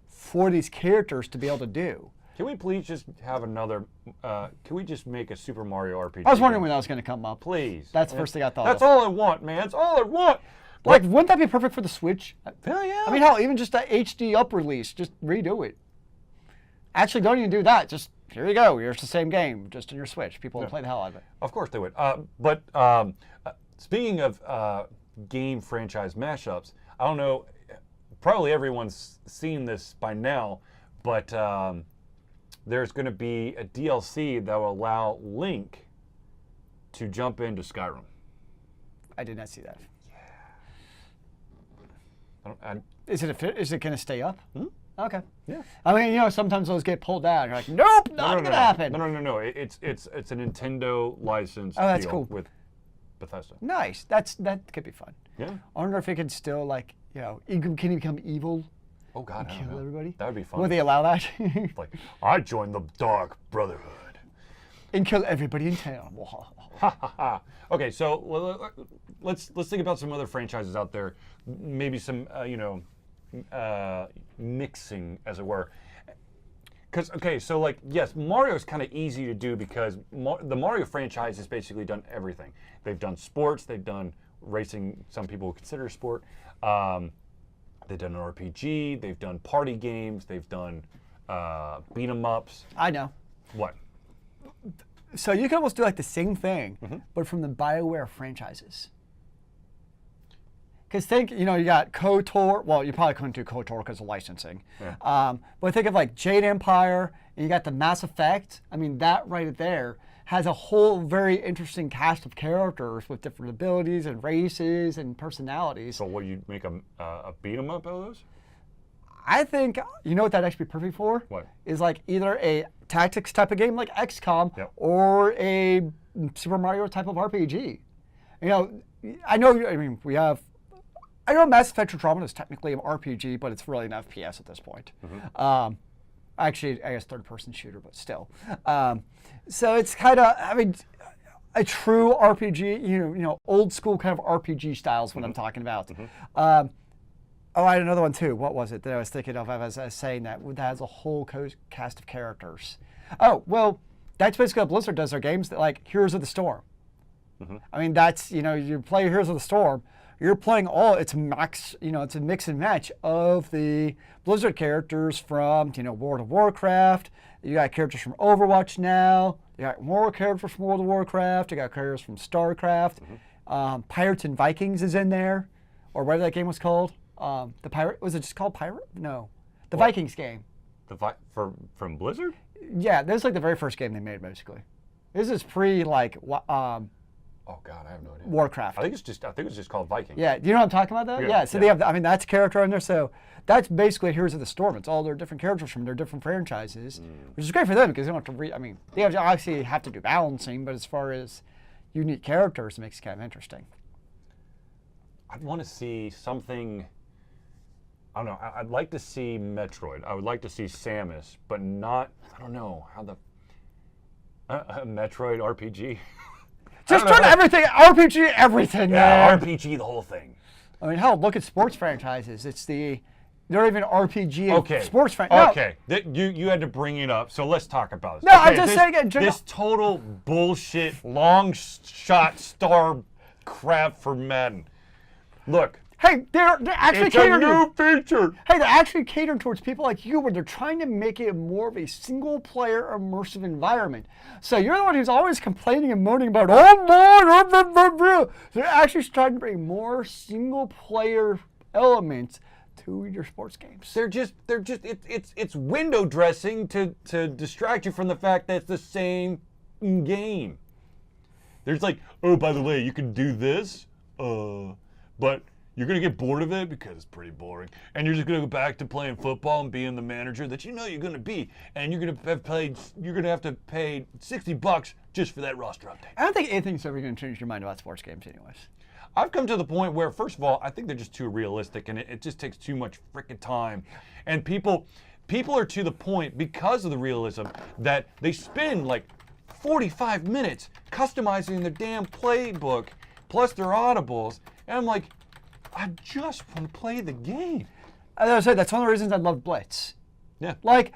for these characters to be able to do. Can we please just have another, can we just make a Super Mario RPG? I was wondering when that was going to come up. Please. That's the first thing I thought That's of. all I want, man. That's all I want. Like, wouldn't that be perfect for the Switch? Hell yeah. I mean, hell, even just that HD up release, just redo it. Actually, don't even do that. Just, here you go. Here's the same game, just on your Switch. People will play the hell out of it. Of course they would. But speaking of game franchise mashups, I don't know, probably everyone's seen this by now, but there's going to be a DLC that will allow Link to jump into Skyrim. I did not see that. Yeah. Is it going to stay up? Okay. Yeah. I mean, sometimes those get pulled out. You're like, nope, not going to happen. No. It's a Nintendo license that's deal cool. with Bethesda. Nice. That could be fun. Yeah. I wonder if it can still, like, can he become evil? Oh, God, I don't Kill know. everybody? That would be fun. Will they allow that? Like, I joined the Dark Brotherhood. And kill everybody in town. Ha ha ha. Okay, so let's think about some other franchises out there. Maybe some, mixing, as it were. Because, so like, yes, Mario's kind of easy to do because the Mario franchise has basically done everything. They've done sports, they've done racing, some people consider sport. They've done an RPG, they've done party games, they've done beat 'em ups. I know. What? So you can almost do like the same thing, but from the BioWare franchises. Because think, you got KOTOR. Well, you probably couldn't do KOTOR because of licensing. Yeah. But think of like Jade Empire, and you got the Mass Effect. I mean, that right there has a whole very interesting cast of characters with different abilities and races and personalities. So what, you make a beat 'em up out of those? I think, you know what that'd actually be perfect for? What? Is like either a tactics type of game like XCOM or a Super Mario type of RPG. I know Mass Effect Andromeda is technically an RPG, but it's really an FPS at this point. Actually, I guess third-person shooter, but still. So it's kind of, a true RPG, old school kind of RPG style is what I'm talking about. I had another one too. What was it that I was thinking of as I was saying that has a whole cast of characters? Oh, well, that's basically what Blizzard does their games, that, like Heroes of the Storm. I mean, that's, you play Heroes of the Storm, you're playing it's it's a mix and match of the Blizzard characters from, World of Warcraft. You got characters from Overwatch now. You got more characters from World of Warcraft. You got characters from StarCraft. Pirates and Vikings is in there, or whatever that game was called. Was it just called Pirate? No, the Vikings game. From Blizzard? Yeah, this is like the very first game they made, basically. This is Oh God, I have no idea. Warcraft. I think it's just called Viking. Yeah, do you know what I'm talking about though? Yeah. So they have, that's a character in there. So that's basically Heroes of the Storm. It's all their different characters from their different franchises, which is great for them because they don't have to they obviously have to do balancing, but as far as unique characters, it makes it kind of interesting. I'd want to see something. I don't know. I'd like to see Metroid. I would like to see Samus, but not. I don't know how the Metroid RPG. Just turn everything RPG, everything. Yeah, man. RPG the whole thing. I mean, hell, look at sports franchises. They're even RPG. Okay. Sports franchise. Okay. You had to bring it up, so let's talk about this. No, okay, I'm just saying it. This total bullshit, long shot star crap for Madden. Look. Hey, they're actually it's a new feature. Hey, they're actually catering towards people like you, where they're trying to make it more of a single-player immersive environment. So you're the one who's always complaining and moaning about, they're actually trying to bring more single-player elements to your sports games. It's window dressing to distract you from the fact that it's the same game. There's like, oh, by the way, you can do this, but you're gonna get bored of it because it's pretty boring, and you're just gonna go back to playing football and being the manager that you know you're gonna be, and you're gonna have to pay $60 just for that roster update. I don't think anything's ever going to change your mind about sports games, anyways. I've come to the point where, first of all, I think they're just too realistic, and it just takes too much freaking time, and people are to the point because of the realism that they spend like 45 minutes customizing their damn playbook plus their audibles, and I'm like, I just want to play the game. As I said, that's one of the reasons I love Blitz. Yeah. Like,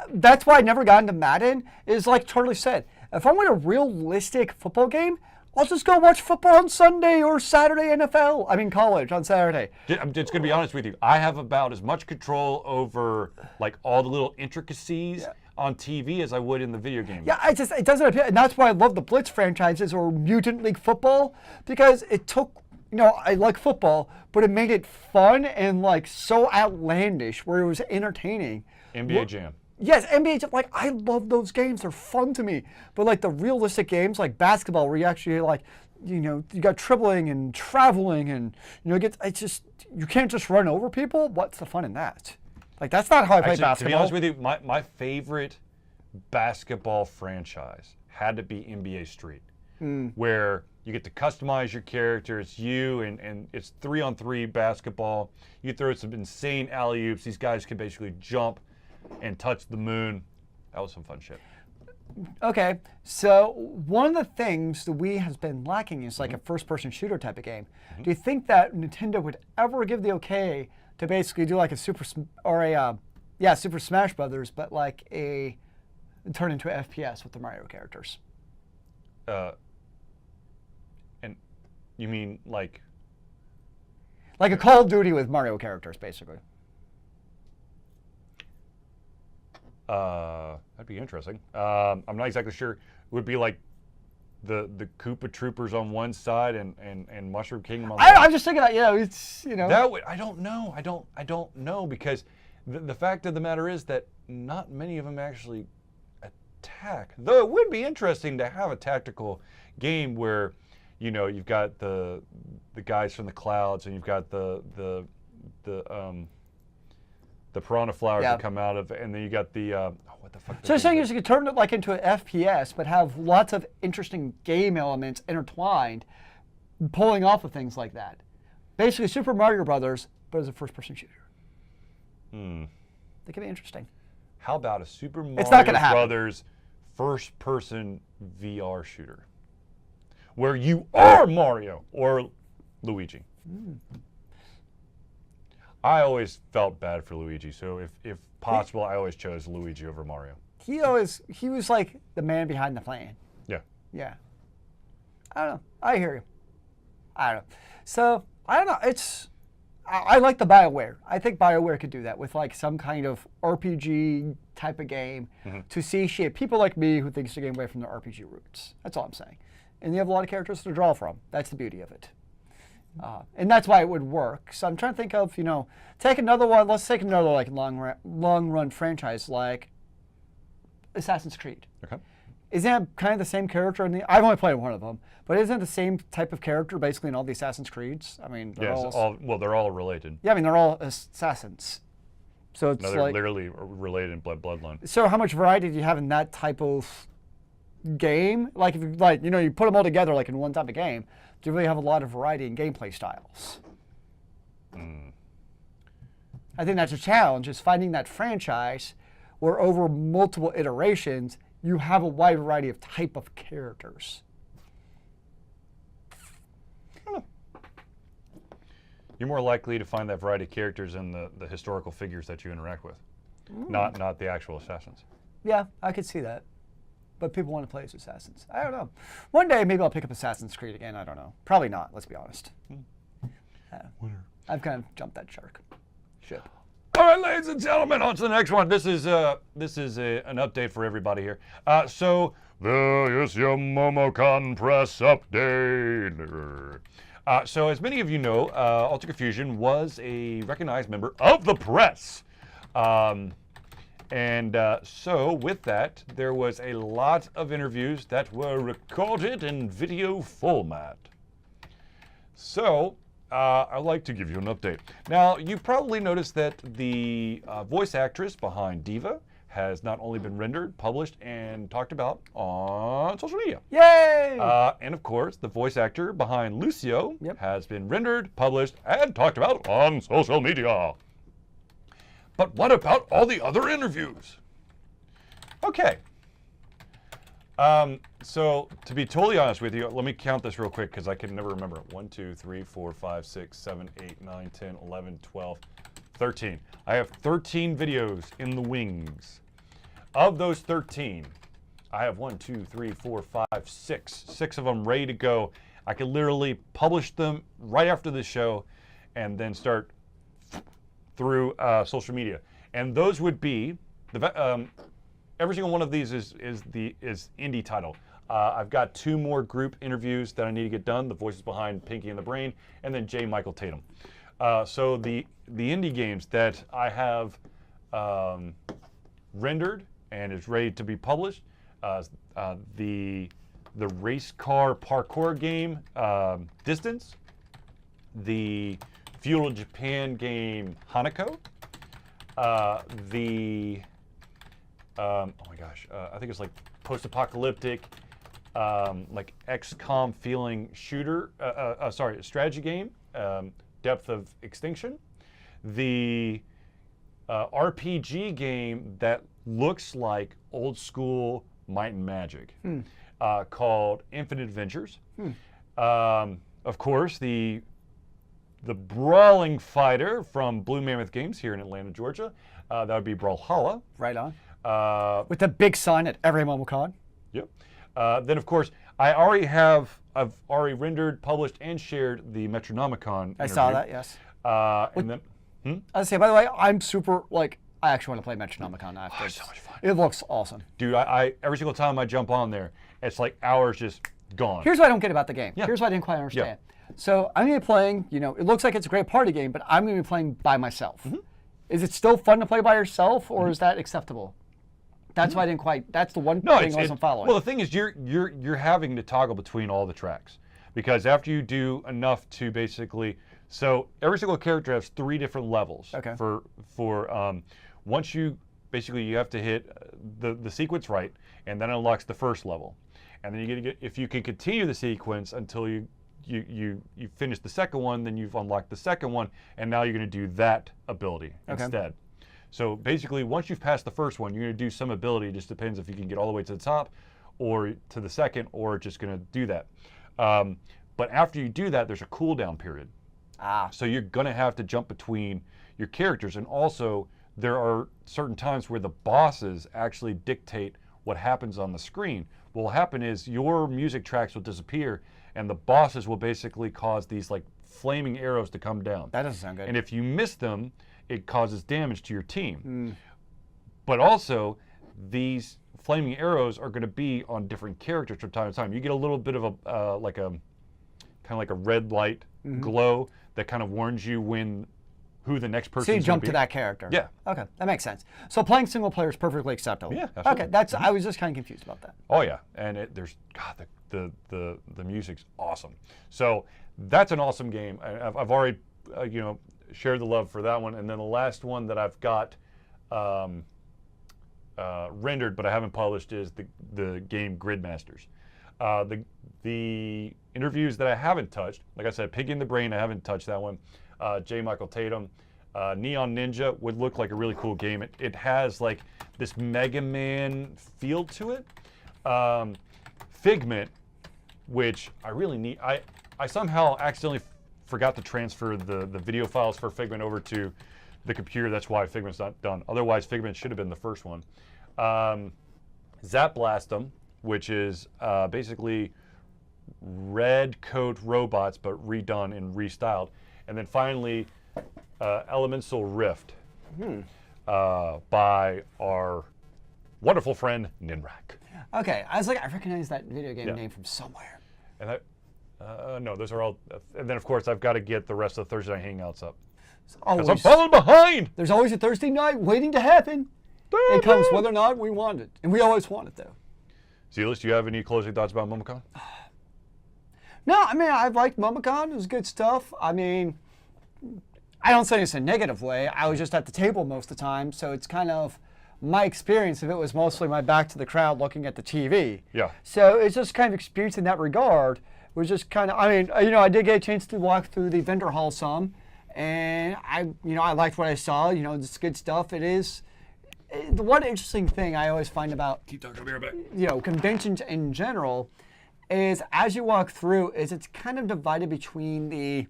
that's why I never got into Madden, is like Charlie said, if I want a realistic football game, I'll just go watch football on Sunday or Saturday NFL. I mean college on Saturday. I'm just going to be honest with you. I have about as much control over like all the little intricacies on TV as I would in the video game. Yeah, it doesn't appeal. And that's why I love the Blitz franchises or Mutant League Football, because it took, I like football, but it made it fun and like so outlandish where it was entertaining. NBA Jam. Yes, NBA Jam, like I love those games. They're fun to me. But like the realistic games like basketball where you actually like, you got dribbling and traveling and you can't just run over people. What's the fun in that? Like that's not how I play basketball. To be honest with you, my favorite basketball franchise had to be NBA Street, where you get to customize your character. It's you, and it's 3-on-3 basketball. You throw some insane alley-oops. These guys can basically jump and touch the moon. That was some fun shit. Okay, so one of the things the Wii has been lacking is like a first-person shooter type of game. Do you think that Nintendo would ever give the okay to basically do like a Super Smash Brothers, but like turn into a FPS with the Mario characters? And you mean like a Call of Duty with Mario characters, basically? That'd be interesting. I'm not exactly sure. It would be like the Koopa Troopers on one side and Mushroom Kingdom on the other. I'm just thinking that, That would, I don't know. I don't know, because the fact of the matter is that not many of them actually attack. Though it would be interesting to have a tactical game where, you've got the guys from the clouds, and you've got the piranha flowers that come out of, and then you got the what the fuck? So you're saying you could turn it like into an FPS, but have lots of interesting game elements intertwined, pulling off of things like that. Basically, Super Mario Brothers, but as a first-person shooter. That could be interesting. How about a Super Mario Brothers first-person VR shooter, where you are Mario or Luigi? I always felt bad for Luigi, so if possible, I always chose Luigi over Mario. He was like the man behind the plan. Yeah. Yeah. I don't know. I hear you. I don't know. So, I don't know. I like the BioWare. I think BioWare could do that with like some kind of RPG type of game to satiate people like me who thinks they're getting away from their RPG roots. That's all I'm saying. And you have a lot of characters to draw from. That's the beauty of it. And that's why it would work. So I'm trying to think of, take another one. Let's take another like long run franchise like Assassin's Creed. Okay. Isn't that kind of the same character I've only played one of them, but isn't it the same type of character basically in all the Assassin's Creeds? I mean, they're all related. Yeah, I mean they're all assassins. So it's they're literally related in bloodline. So how much variety do you have in that type of game? Like if you put them all together like in one type of game, do you really have a lot of variety in gameplay styles? I think that's a challenge, is finding that franchise where over multiple iterations you have a wide variety of type of characters. You're more likely to find that variety of characters in the historical figures that you interact with, not the actual assassins. Yeah, I could see that. But people want to play as assassins. I don't know. One day maybe I'll pick up Assassin's Creed again. I don't know. Probably not. Let's be honest. I've kind of jumped that shark. Ship. All right, ladies and gentlemen, on to the next one. This is an update for everybody here. So there is your MomoCon press update. So as many of you know, Altered Confusion was a recognized member of the press. So with that, there was a lot of interviews that were recorded in video format. So I'd like to give you an update. Now, you probably noticed that the voice actress behind Diva has not only been rendered, published, and talked about on social media. Yay! And of course, the voice actor behind Lucio has been rendered, published, and talked about on social media. But what about all the other interviews? Okay. So to be totally honest with you, let me count this real quick because I can never remember. 1, 2, 3, 4, 5, 6, 7, 8, 9, 10, 11, 12, 13. I have 13 videos in the wings. Of those 13, I have 1, 2, 3, 4, 5, 6. 6 of them ready to go. I can literally publish them right after the show and then start through social media. And those would be, every single one of these is indie title. I've got 2 more group interviews that I need to get done. The voices behind Pinky and the Brain, and then J. Michael Tatum. So the indie games that I have rendered and is ready to be published, the race car parkour game Distance, the feudal Japan game Hanako, oh my gosh, I think it's like post-apocalyptic, like XCOM feeling shooter, strategy game, Depth of Extinction, the RPG game that looks like old school Might and Magic, called Infinite Adventures. Of course, the brawling fighter from Blue Mammoth Games here in Atlanta, Georgia. That would be Brawlhalla. Right on. With the big sign at every MomoCon. Yep. Then, of course, I've already rendered, published, and shared the Metronomicon I saw that, yes. And then, I say, by the way, I'm super, I actually want to play Metronomicon after. Oh, it's so much fun. It looks awesome. Dude, I every single time I jump on there, it's like hours just gone. Here's what I don't get about the game. Yeah. Here's what I didn't quite understand. So I'm going to be playing, it looks like it's a great party game, but I'm going to be playing by myself. Is it still fun to play by yourself, or is that acceptable? That's why I didn't quite, that's the one thing I wasn't following. Well, the thing is, you're having to toggle between all the tracks. Because after you do enough to basically, so every single character has 3 different levels. Okay. Once you have to hit the sequence right, and then it unlocks the first level, and then if you can continue the sequence until you finish the second one, then you've unlocked the second one, and now you're going to do that ability instead. So basically, once you've passed the first one, you're going to do some ability. It just depends if you can get all the way to the top, or to the second, or just going to do that. But after you do that, there's a cooldown period. So you're going to have to jump between your characters, and also there are certain times where the bosses actually dictate what happens on the screen. What will happen is your music tracks will disappear, and the bosses will basically cause these like flaming arrows to come down. That doesn't sound good. And if you miss them, it causes damage to your team. But also, these flaming arrows are going to be on different characters from time to time. You get a little bit of a kind of like a red light glow that kind of warns you who the next person is. So you jump to that character. Yeah. Okay, that makes sense. So playing single player is perfectly acceptable. Yeah, absolutely. Okay, I was just kind of confused about that. Oh yeah, and the music's awesome. So that's an awesome game. I've already shared the love for that one, and then the last one that I've got rendered but I haven't published is the game Gridmasters. The interviews that I haven't touched, like I said, Piggy in the Brain, I haven't touched that one. J. Michael Tatum, Neon Ninja would look like a really cool game. It has like this Mega Man feel to it. Figment, which I really need. I somehow accidentally forgot to transfer the video files for Figment over to the computer. That's why Figment's not done. Otherwise, Figment should have been the first one. Zap Blastem, which is basically red coat robots but redone and restyled. And then finally, Elemental Rift by our wonderful friend Ninrak. Okay, I was like, I recognize that video game name from somewhere. And No, those are all. And then, of course, I've got to get the rest of the Thursday night hangouts up. 'Cause I'm Always, falling behind. there's always a Thursday night waiting to happen. It comes whether or not we want it. And we always want it, though. Zealeus, do you have any closing thoughts about MomoCon? No, I mean, I've liked MomoCon. It was good stuff. I mean, I don't say this in a negative way. I was just at the table most of the time, so it's kind of my experience of it was mostly my back to the crowd looking at the TV. Yeah. So it's just kind of experience in that regard. Was just kind of, I mean, I did get a chance to walk through the vendor hall some, and I liked what I saw. It's good stuff. It is. The one interesting thing I always find about Keep talking, I'll be right back. Conventions in general is as you walk through, it's kind of divided between the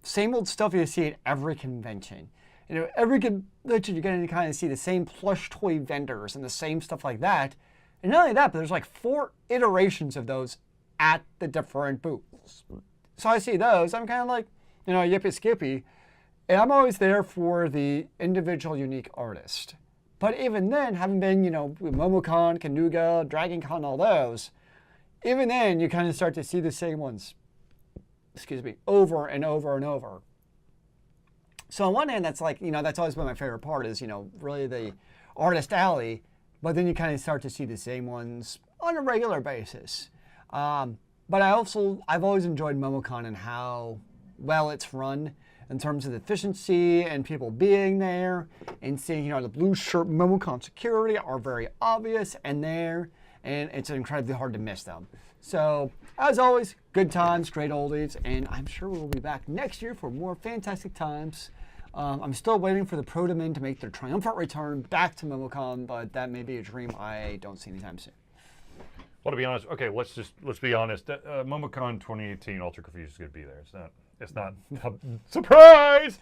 same old stuff you see at every convention. Every convention you're going to kind of see the same plush toy vendors and the same stuff like that. And not only that, but there's like 4 iterations of those at the different booths. So I see those, I'm kind of like, yippee skippy. And I'm always there for the individual unique artist. But even then, having been, with MomoCon, Kanuga, DragonCon, all those, even then you kind of start to see the same ones, over and over and over. So on one hand, that's like, that's always been my favorite part is, really the artist alley. But then you kind of start to see the same ones on a regular basis. But I've always enjoyed MomoCon and how well it's run in terms of the efficiency and people being there and seeing, the blue shirt MomoCon security are very obvious and there, and it's incredibly hard to miss them. So, as always, good times, great oldies, and I'm sure we'll be back next year for more fantastic times. I'm still waiting for the Proto-Men to make their triumphant return back to MomoCon, but that may be a dream I don't see anytime soon. Well, to be honest, okay, let's be honest. MomoCon 2018, Ultra Confused is going to be there. It's not a surprise.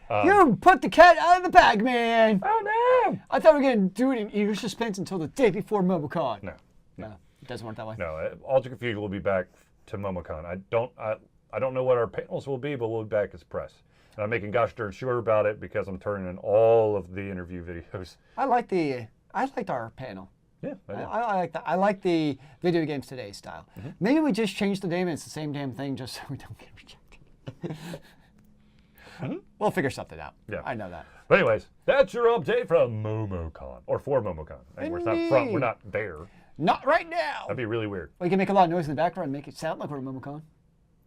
You put the cat out of the bag, man. Oh no! I thought we were going to do it in eager suspense until the day before MomoCon. No, it doesn't work that way. No, Ultra Confused will be back to MomoCon. I don't know what our panels will be, but we'll be back as press. And I'm making gosh darn sure about it because I'm turning in all of the interview videos. I liked our panel. Yeah, I like that. I like the Video Games Today style. Mm-hmm. Maybe we just change the name and it's the same damn thing just so we don't get rejected. Mm-hmm. We'll figure something out. Yeah, I know that. But anyways, that's your update from MomoCon, or for MomoCon. And we're not there. Not right now. That'd be really weird. We can make a lot of noise in the background and make it sound like we're at MomoCon.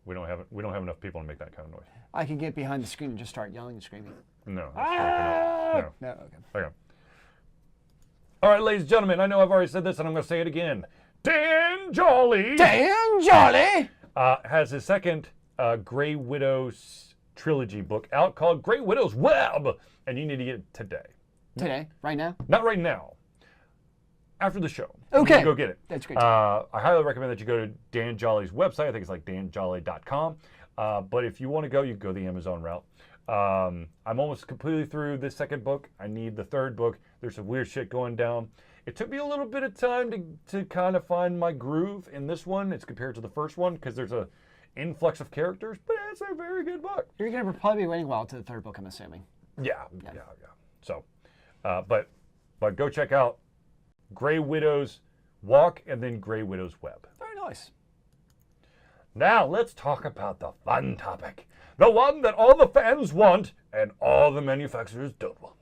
We don't have enough people to make that kind of noise. I can get behind the screen and just start yelling and screaming. No. No. Okay. All right, ladies and gentlemen, I know I've already said this, and I'm going to say it again. Dan Jolly has his second Grey Widow's trilogy book out called Grey Widow's Web, and you need to get it today. Today? Right now? Not right now. After the show. Okay. You go get it. That's great. I highly recommend that you go to Dan Jolly's website. I think it's like danjolly.com. But if you want to go, you can go the Amazon route. I'm almost completely through this second book. I need the third book. There's some weird shit going down. It took me a little bit of time to kind of find my groove in this one. It's compared to the first one because there's a influx of characters, but it's a very good book. You're going to probably be waiting a while to the third book, I'm assuming. Yeah. So, but go check out Grey Widow's Walk and then Grey Widow's Web. Very nice. Now let's talk about the fun topic. The one that all the fans want and all the manufacturers don't want.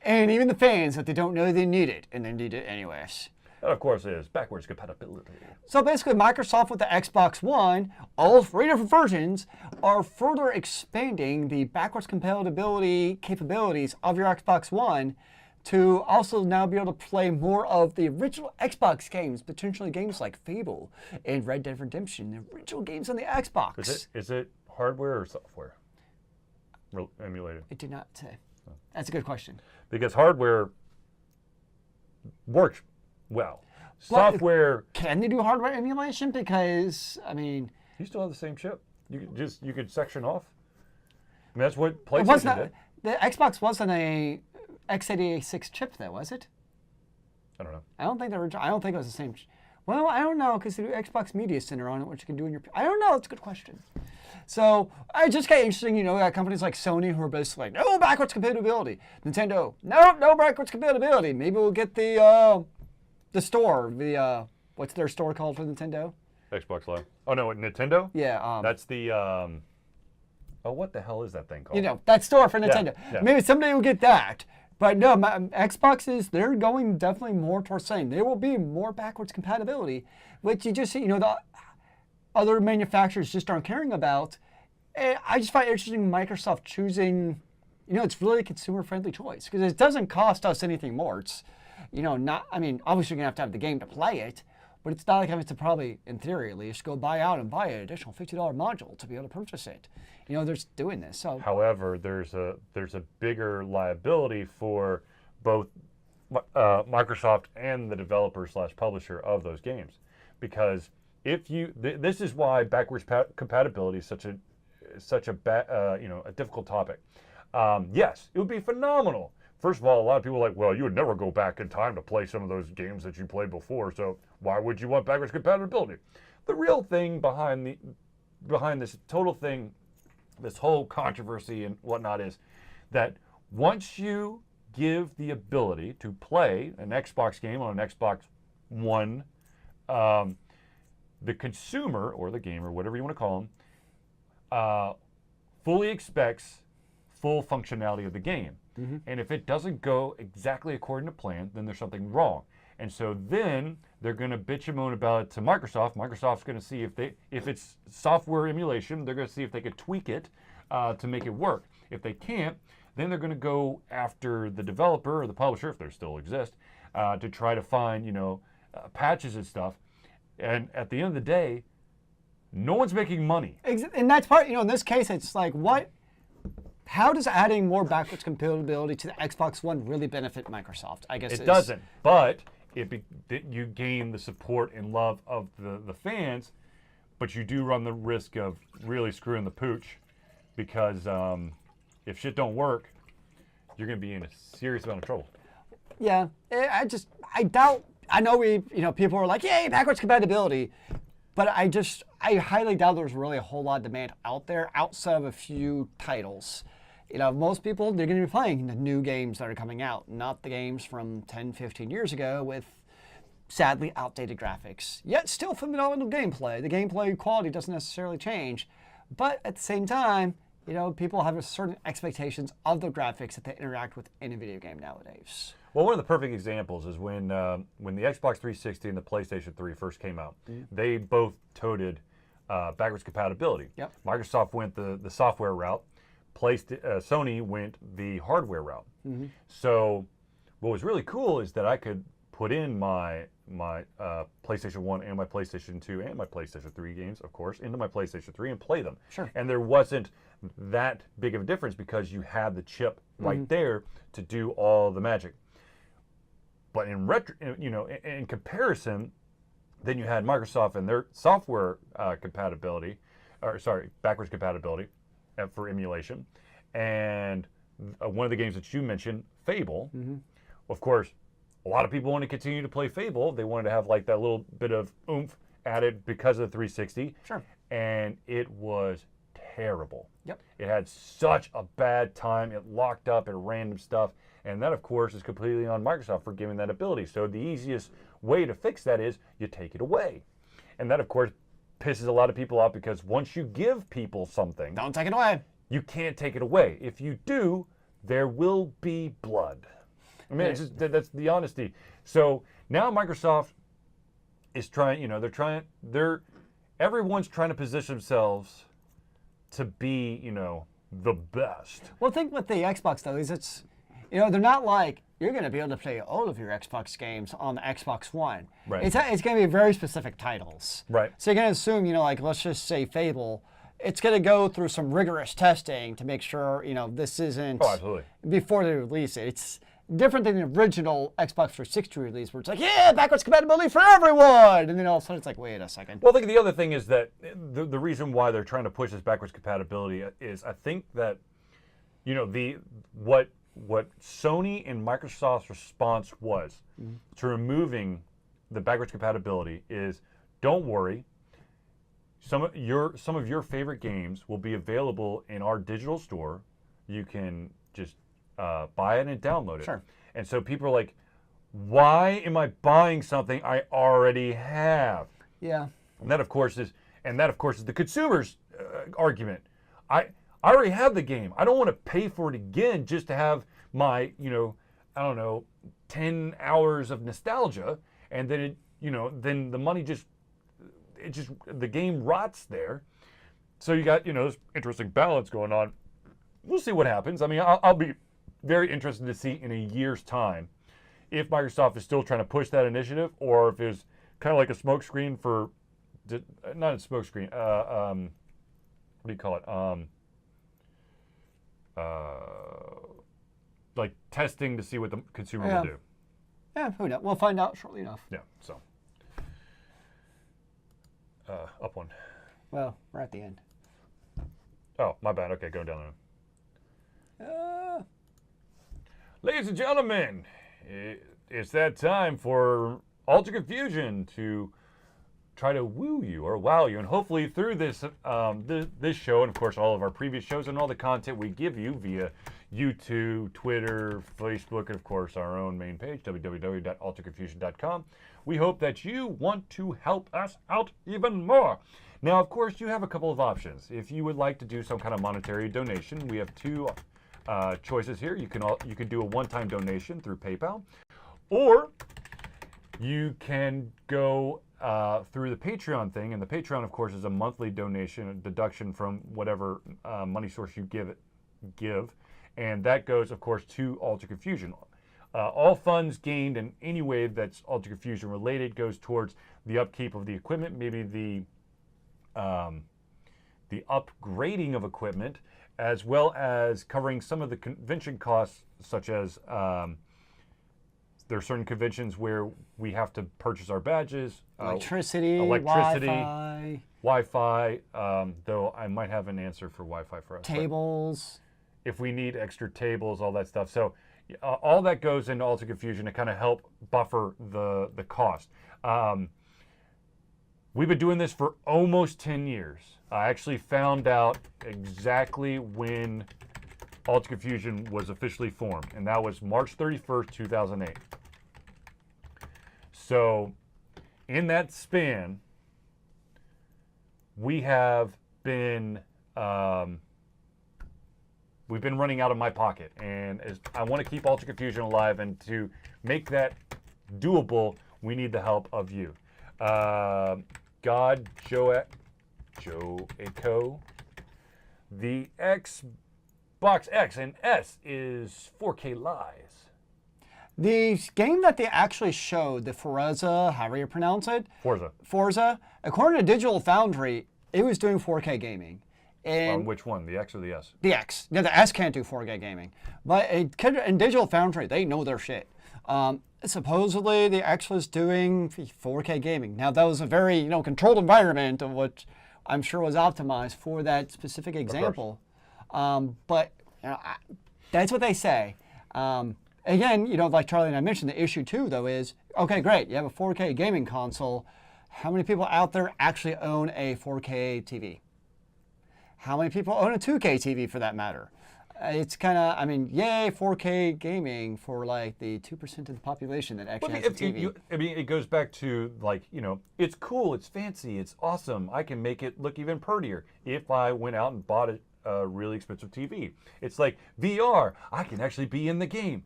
And even the fans that they don't know they need it, and they need it anyways. And of course it is backwards compatibility. So basically Microsoft with the Xbox One, all 3 different versions, are further expanding the backwards compatibility capabilities of your Xbox One to also now be able to play more of the original Xbox games, potentially games like Fable and Red Dead Redemption, the original games on the Xbox. Is it hardware or software emulated? It did not say. That's a good question. Because hardware works well. Software... Can they do hardware emulation? Because, I mean... You still have the same chip. You could section off. I mean, that's what PlayStation did. The Xbox wasn't a x86 chip, though, was it? I don't know. I don't think it was the same. Well, I don't know, because the Xbox Media Center on it, which you can do in your... I don't know. It's a good question. So, it just got interesting, you got companies like Sony who are basically like, no backwards compatibility. Nintendo, no backwards compatibility. Maybe we'll get the store, what's their store called for Nintendo? Xbox Live. Oh no, Nintendo. Yeah. That's the. Oh, what the hell is that thing called? You know, that store for Nintendo. yeah. Maybe someday we'll get that. But no, Xboxes, they're going definitely more towards saying there will be more backwards compatibility, which you just see, you know, the other manufacturers just aren't caring about. And I just find it interesting Microsoft choosing, you know, it's really a consumer-friendly choice because it doesn't cost us anything more. It's, you know, not, I mean, obviously you're going to have the game to play it, but it's not like having to probably, in theory at least, go buy out and buy an additional $50 module to be able to purchase it. You know, they're just doing this. So, however, there's a bigger liability for both Microsoft and the developer / publisher of those games, because if you this is why backwards compatibility is such a you know, a difficult topic. Yes, it would be phenomenal. First of all, a lot of people are like, well, you would never go back in time to play some of those games that you played before, so why would you want backwards compatibility? The real thing behind this total thing, this whole controversy and whatnot, is that once you give the ability to play an Xbox game on an Xbox One, the consumer or the gamer, whatever you want to call them, fully expects full functionality of the game. Mm-hmm. And if it doesn't go exactly according to plan, then there's something wrong. And so then they're going to bitch and moan about it to Microsoft. Microsoft's going to see if it's software emulation, they're going to see if they could tweak it to make it work. If they can't, then they're going to go after the developer or the publisher, if they still exist, to try to find, you know, patches and stuff. And at the end of the day, no one's making money. And that's part, you know, in this case, it's like, how does adding more backwards compatibility to the Xbox One really benefit Microsoft? I guess it doesn't, but you gain the support and love of the fans, but you do run the risk of really screwing the pooch, because if shit don't work, you're going to be in a serious amount of trouble. Yeah, I doubt. I know you know, people are like, yay, backwards compatibility, but I highly doubt there's really a whole lot of demand out there outside of a few titles. You know, most people, they're going to be playing the new games that are coming out, not the games from 10, 15 years ago with sadly outdated graphics. Yet still phenomenal gameplay. The gameplay quality doesn't necessarily change, but at the same time, you know, people have a certain expectations of the graphics that they interact with in a video game nowadays. Well, one of the perfect examples is when the Xbox 360 and the PlayStation 3 first came out. Mm-hmm. They both toted backwards compatibility. Yep. Microsoft went the software route. Sony went the hardware route. Mm-hmm. So what was really cool is that I could put in my PlayStation 1 and my PlayStation 2 and my PlayStation 3 games, of course, into my PlayStation 3 and play them. Sure. And there wasn't that big of a difference because you had the chip right there to do all the magic. But in comparison, then you had Microsoft and their software backwards compatibility for emulation. And one of the games that you mentioned, Fable, of course, a lot of people want to continue to play Fable. They wanted to have like that little bit of oomph added because of the 360. Sure. And it was terrible. Yep. It had such a bad time. It locked up at random stuff. And that, of course, is completely on Microsoft for giving that ability. So the easiest way to fix that is you take it away. And that, of course, pisses a lot of people off because once you give people something, don't take it away. You can't take it away. If you do, there will be blood. I mean, it's just, that's the honesty. So now Microsoft is trying, you know, everyone's trying to position themselves to be, you know, the best. Well, the thing with the Xbox, though, is it's, you know, they're not like, you're going to be able to play all of your Xbox games on the Xbox One. Right. It's going to be very specific titles. Right. So you're going to assume, you know, like, let's just say Fable, it's going to go through some rigorous testing to make sure, you know, this isn't... Oh, absolutely. Before they release it. It's different than the original Xbox 360 release where it's like, yeah, backwards compatibility for everyone! And then all of a sudden it's like, wait a second. Well, I think the other thing is that the reason why they're trying to push this backwards compatibility is I think that, you know, what Sony and Microsoft's response was to removing the backwards compatibility is, don't worry, some of your favorite games will be available in our digital store. You can just buy it and download it. Sure. And so people are like, why am I buying something I already have? Yeah. And that, of course, is the consumer's argument. I already have the game. I don't want to pay for it again just to have my, 10 hours of nostalgia, and then then the money the game rots there. So you got, this interesting balance going on. We'll see what happens. I mean, I'll be very interested to see in a year's time if Microsoft is still trying to push that initiative, or if it's kind of like a smokescreen for, not a smokescreen, what do you call it? Like testing to see what the consumer will do. Yeah, who knows? We'll find out shortly enough. Yeah, so. Up one. Well, we're at the end. Oh, my bad. Okay, go down there. Ladies and gentlemen, it's that time for Ultra Confusion to try to woo you or wow you, and hopefully through this this show, and of course all of our previous shows and all the content we give you via YouTube, Twitter, Facebook, and of course our own main page, www.ultraconfusion.com, we hope that you want to help us out even more. Now, of course, you have a couple of options. If you would like to do some kind of monetary donation, we have two choices here. You can do a one-time donation through PayPal, or you can go through the Patreon thing, and the Patreon, of course, is a monthly donation, a deduction from whatever money source you give, and that goes, of course, to Ultra Confusion. All funds gained in any way that's Ultra Confusion related goes towards the upkeep of the equipment, maybe the upgrading of equipment, as well as covering some of the convention costs, such as there are certain conventions where we have to purchase our badges, electricity, Wi-Fi, though I might have an answer for Wi-Fi for us. Tables. If we need extra tables, all that stuff. So all that goes into Ultra Confusion to kind of help buffer the cost. We've been doing this for almost 10 years. I actually found out exactly when Ultra Confusion was officially formed, and that was March 31st, 2008. So in that span, we have been we've been running out of my pocket, and I want to keep Ultra Confusion alive, and to make that doable, we need the help of you. Joe Echo, the Xbox X and S is 4K Lies. The game that they actually showed, the Forza, however you pronounce it? Forza, according to Digital Foundry, it was doing 4K gaming. And which one, the X or the S? The X. Yeah, the S can't do 4K gaming. But in Digital Foundry, they know their shit. Supposedly, the X was doing 4K gaming. Now, that was a very controlled environment, of which I'm sure was optimized for that specific example. But that's what they say. Again, like Charlie and I mentioned, the issue too, though, is, okay, great, you have a 4K gaming console. How many people out there actually own a 4K TV? How many people own a 2K TV, for that matter? It's kind of, yay, 4K gaming for like the 2% of the population that actually has a TV. It goes back to it's cool, it's fancy, it's awesome. I can make it look even prettier if I went out and bought a really expensive TV. It's like VR, I can actually be in the game,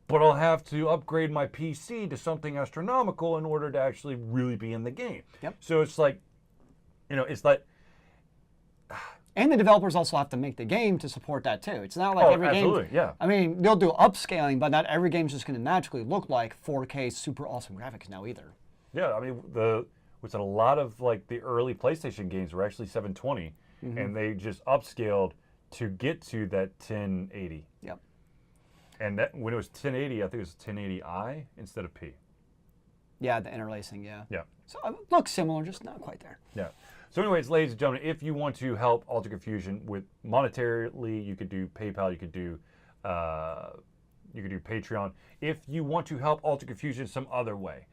but I'll have to upgrade my PC to something astronomical in order to actually really be in the game. Yep. So it's like, it's like. And the developers also have to make the game to support that too. It's not like every absolutely, game. Yeah. They'll do upscaling, but not every game's just going to magically look like 4K super awesome graphics now either. Yeah, a lot of the early PlayStation games were actually 720, and they just upscaled to get to that 1080. Yep. And that when it was 1080, I think it was 1080i instead of P. Yeah, the interlacing, yeah. Yeah. So it looks similar, just not quite there. Yeah. So anyways, ladies and gentlemen, if you want to help Ultra Confusion with monetarily, you could do PayPal, you could do Patreon. If you want to help Ultra Confusion some other way,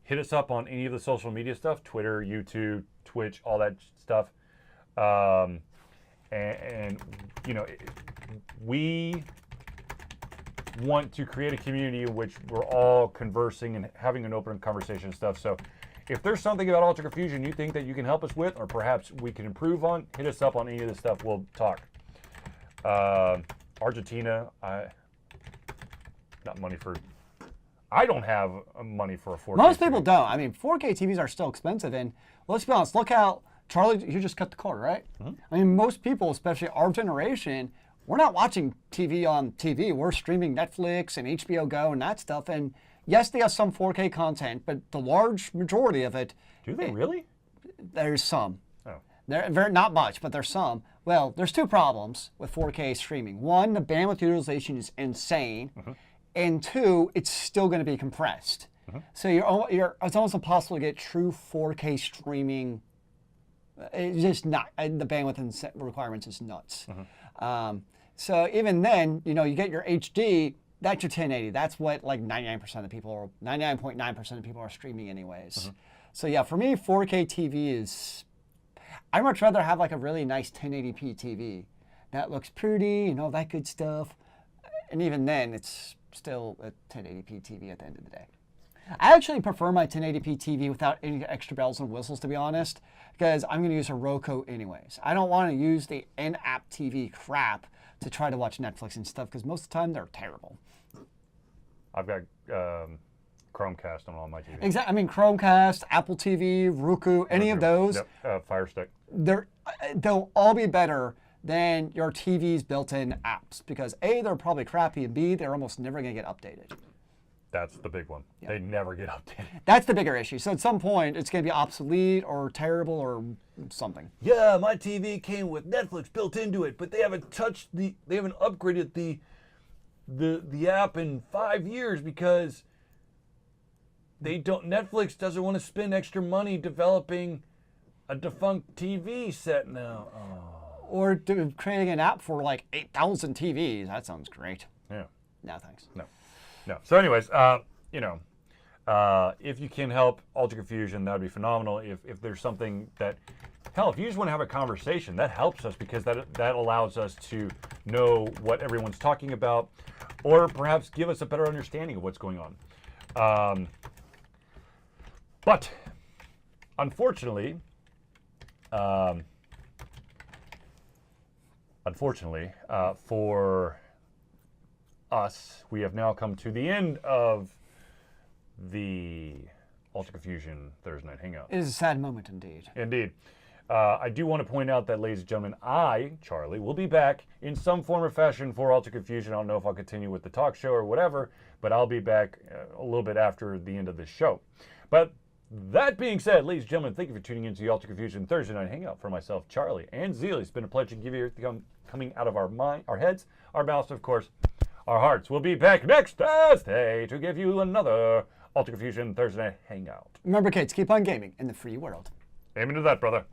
hit us up on any of the social media stuff, Twitter, YouTube, Twitch, all that stuff. We want to create a community in which we're all conversing and having an open conversation and stuff. So If there's something about Ultra Fusion you think that you can help us with, or perhaps we can improve on, hit us up on any of this stuff. We'll talk. Argentina, not money for. I don't have money for a 4K. Most people don't. I mean, 4K TVs are still expensive, and let's be honest. Look how Charlie, you just cut the cord, right? I mean, most people, especially our generation, we're not watching TV on TV. We're streaming Netflix and HBO Go and that stuff. And yes, they have some 4K content, but the large majority of it. Do they really? There's some. Oh. Not much, but there's some. Well, there's two problems with 4K streaming. One, the bandwidth utilization is insane. And two, it's still going to be compressed. So it's almost impossible to get true 4K streaming. It's just not, the bandwidth and requirements is nuts. So even then, you get your HD, that's your 1080. That's what like 99% of people, or 99.9% of people are streaming anyways. So yeah, for me, 4K TV is, I'd much rather have like a really nice 1080p TV that looks pretty, that good stuff. And even then, it's still a 1080p TV at the end of the day. I actually prefer my 1080p TV without any extra bells and whistles, to be honest, because I'm going to use a Roku anyways. I don't want to use the in-app TV crap to try to watch Netflix and stuff, because most of the time they're terrible. I've got Chromecast on all my TVs. Exactly. I mean, Chromecast, Apple TV, Roku, any of those. Yep. Fire Stick. They'll all be better than your TV's built-in apps, because A, they're probably crappy, and B, they're almost never going to get updated. That's the big one. Yep. They never get updated. That's the bigger issue. So at some point, it's going to be obsolete or terrible or something. Yeah, my TV came with Netflix built into it, but they haven't upgraded the app in 5 years because Netflix doesn't want to spend extra money developing a defunct TV set now. Oh. Or creating an app for like 8,000 TVs. That sounds great. Yeah. No, thanks. No. So anyways, if you can help Ultra Confusion, that would be phenomenal. If there's something that, hell, if you just want to have a conversation, that helps us, because that allows us to know what everyone's talking about, or perhaps give us a better understanding of what's going on. But unfortunately, for us, we have now come to the end of the Ultra Confusion Thursday Night Hangout. It is a sad moment indeed. Indeed. I do want to point out that, ladies and gentlemen, I, Charlie, will be back in some form or fashion for Ultra Confusion. I don't know if I'll continue with the talk show or whatever, but I'll be back a little bit after the end of this show. But that being said, ladies and gentlemen, thank you for tuning into the Ultra Confusion Thursday Night Hangout. For myself, Charlie, and Zealeus, it's been a pleasure to give you everything coming out of our heads, our mouths, of course, our hearts. We'll be back next Thursday to give you another Ultra Confusion Thursday Night Hangout. Remember, kids, keep on gaming in the free world. Amen to that, brother.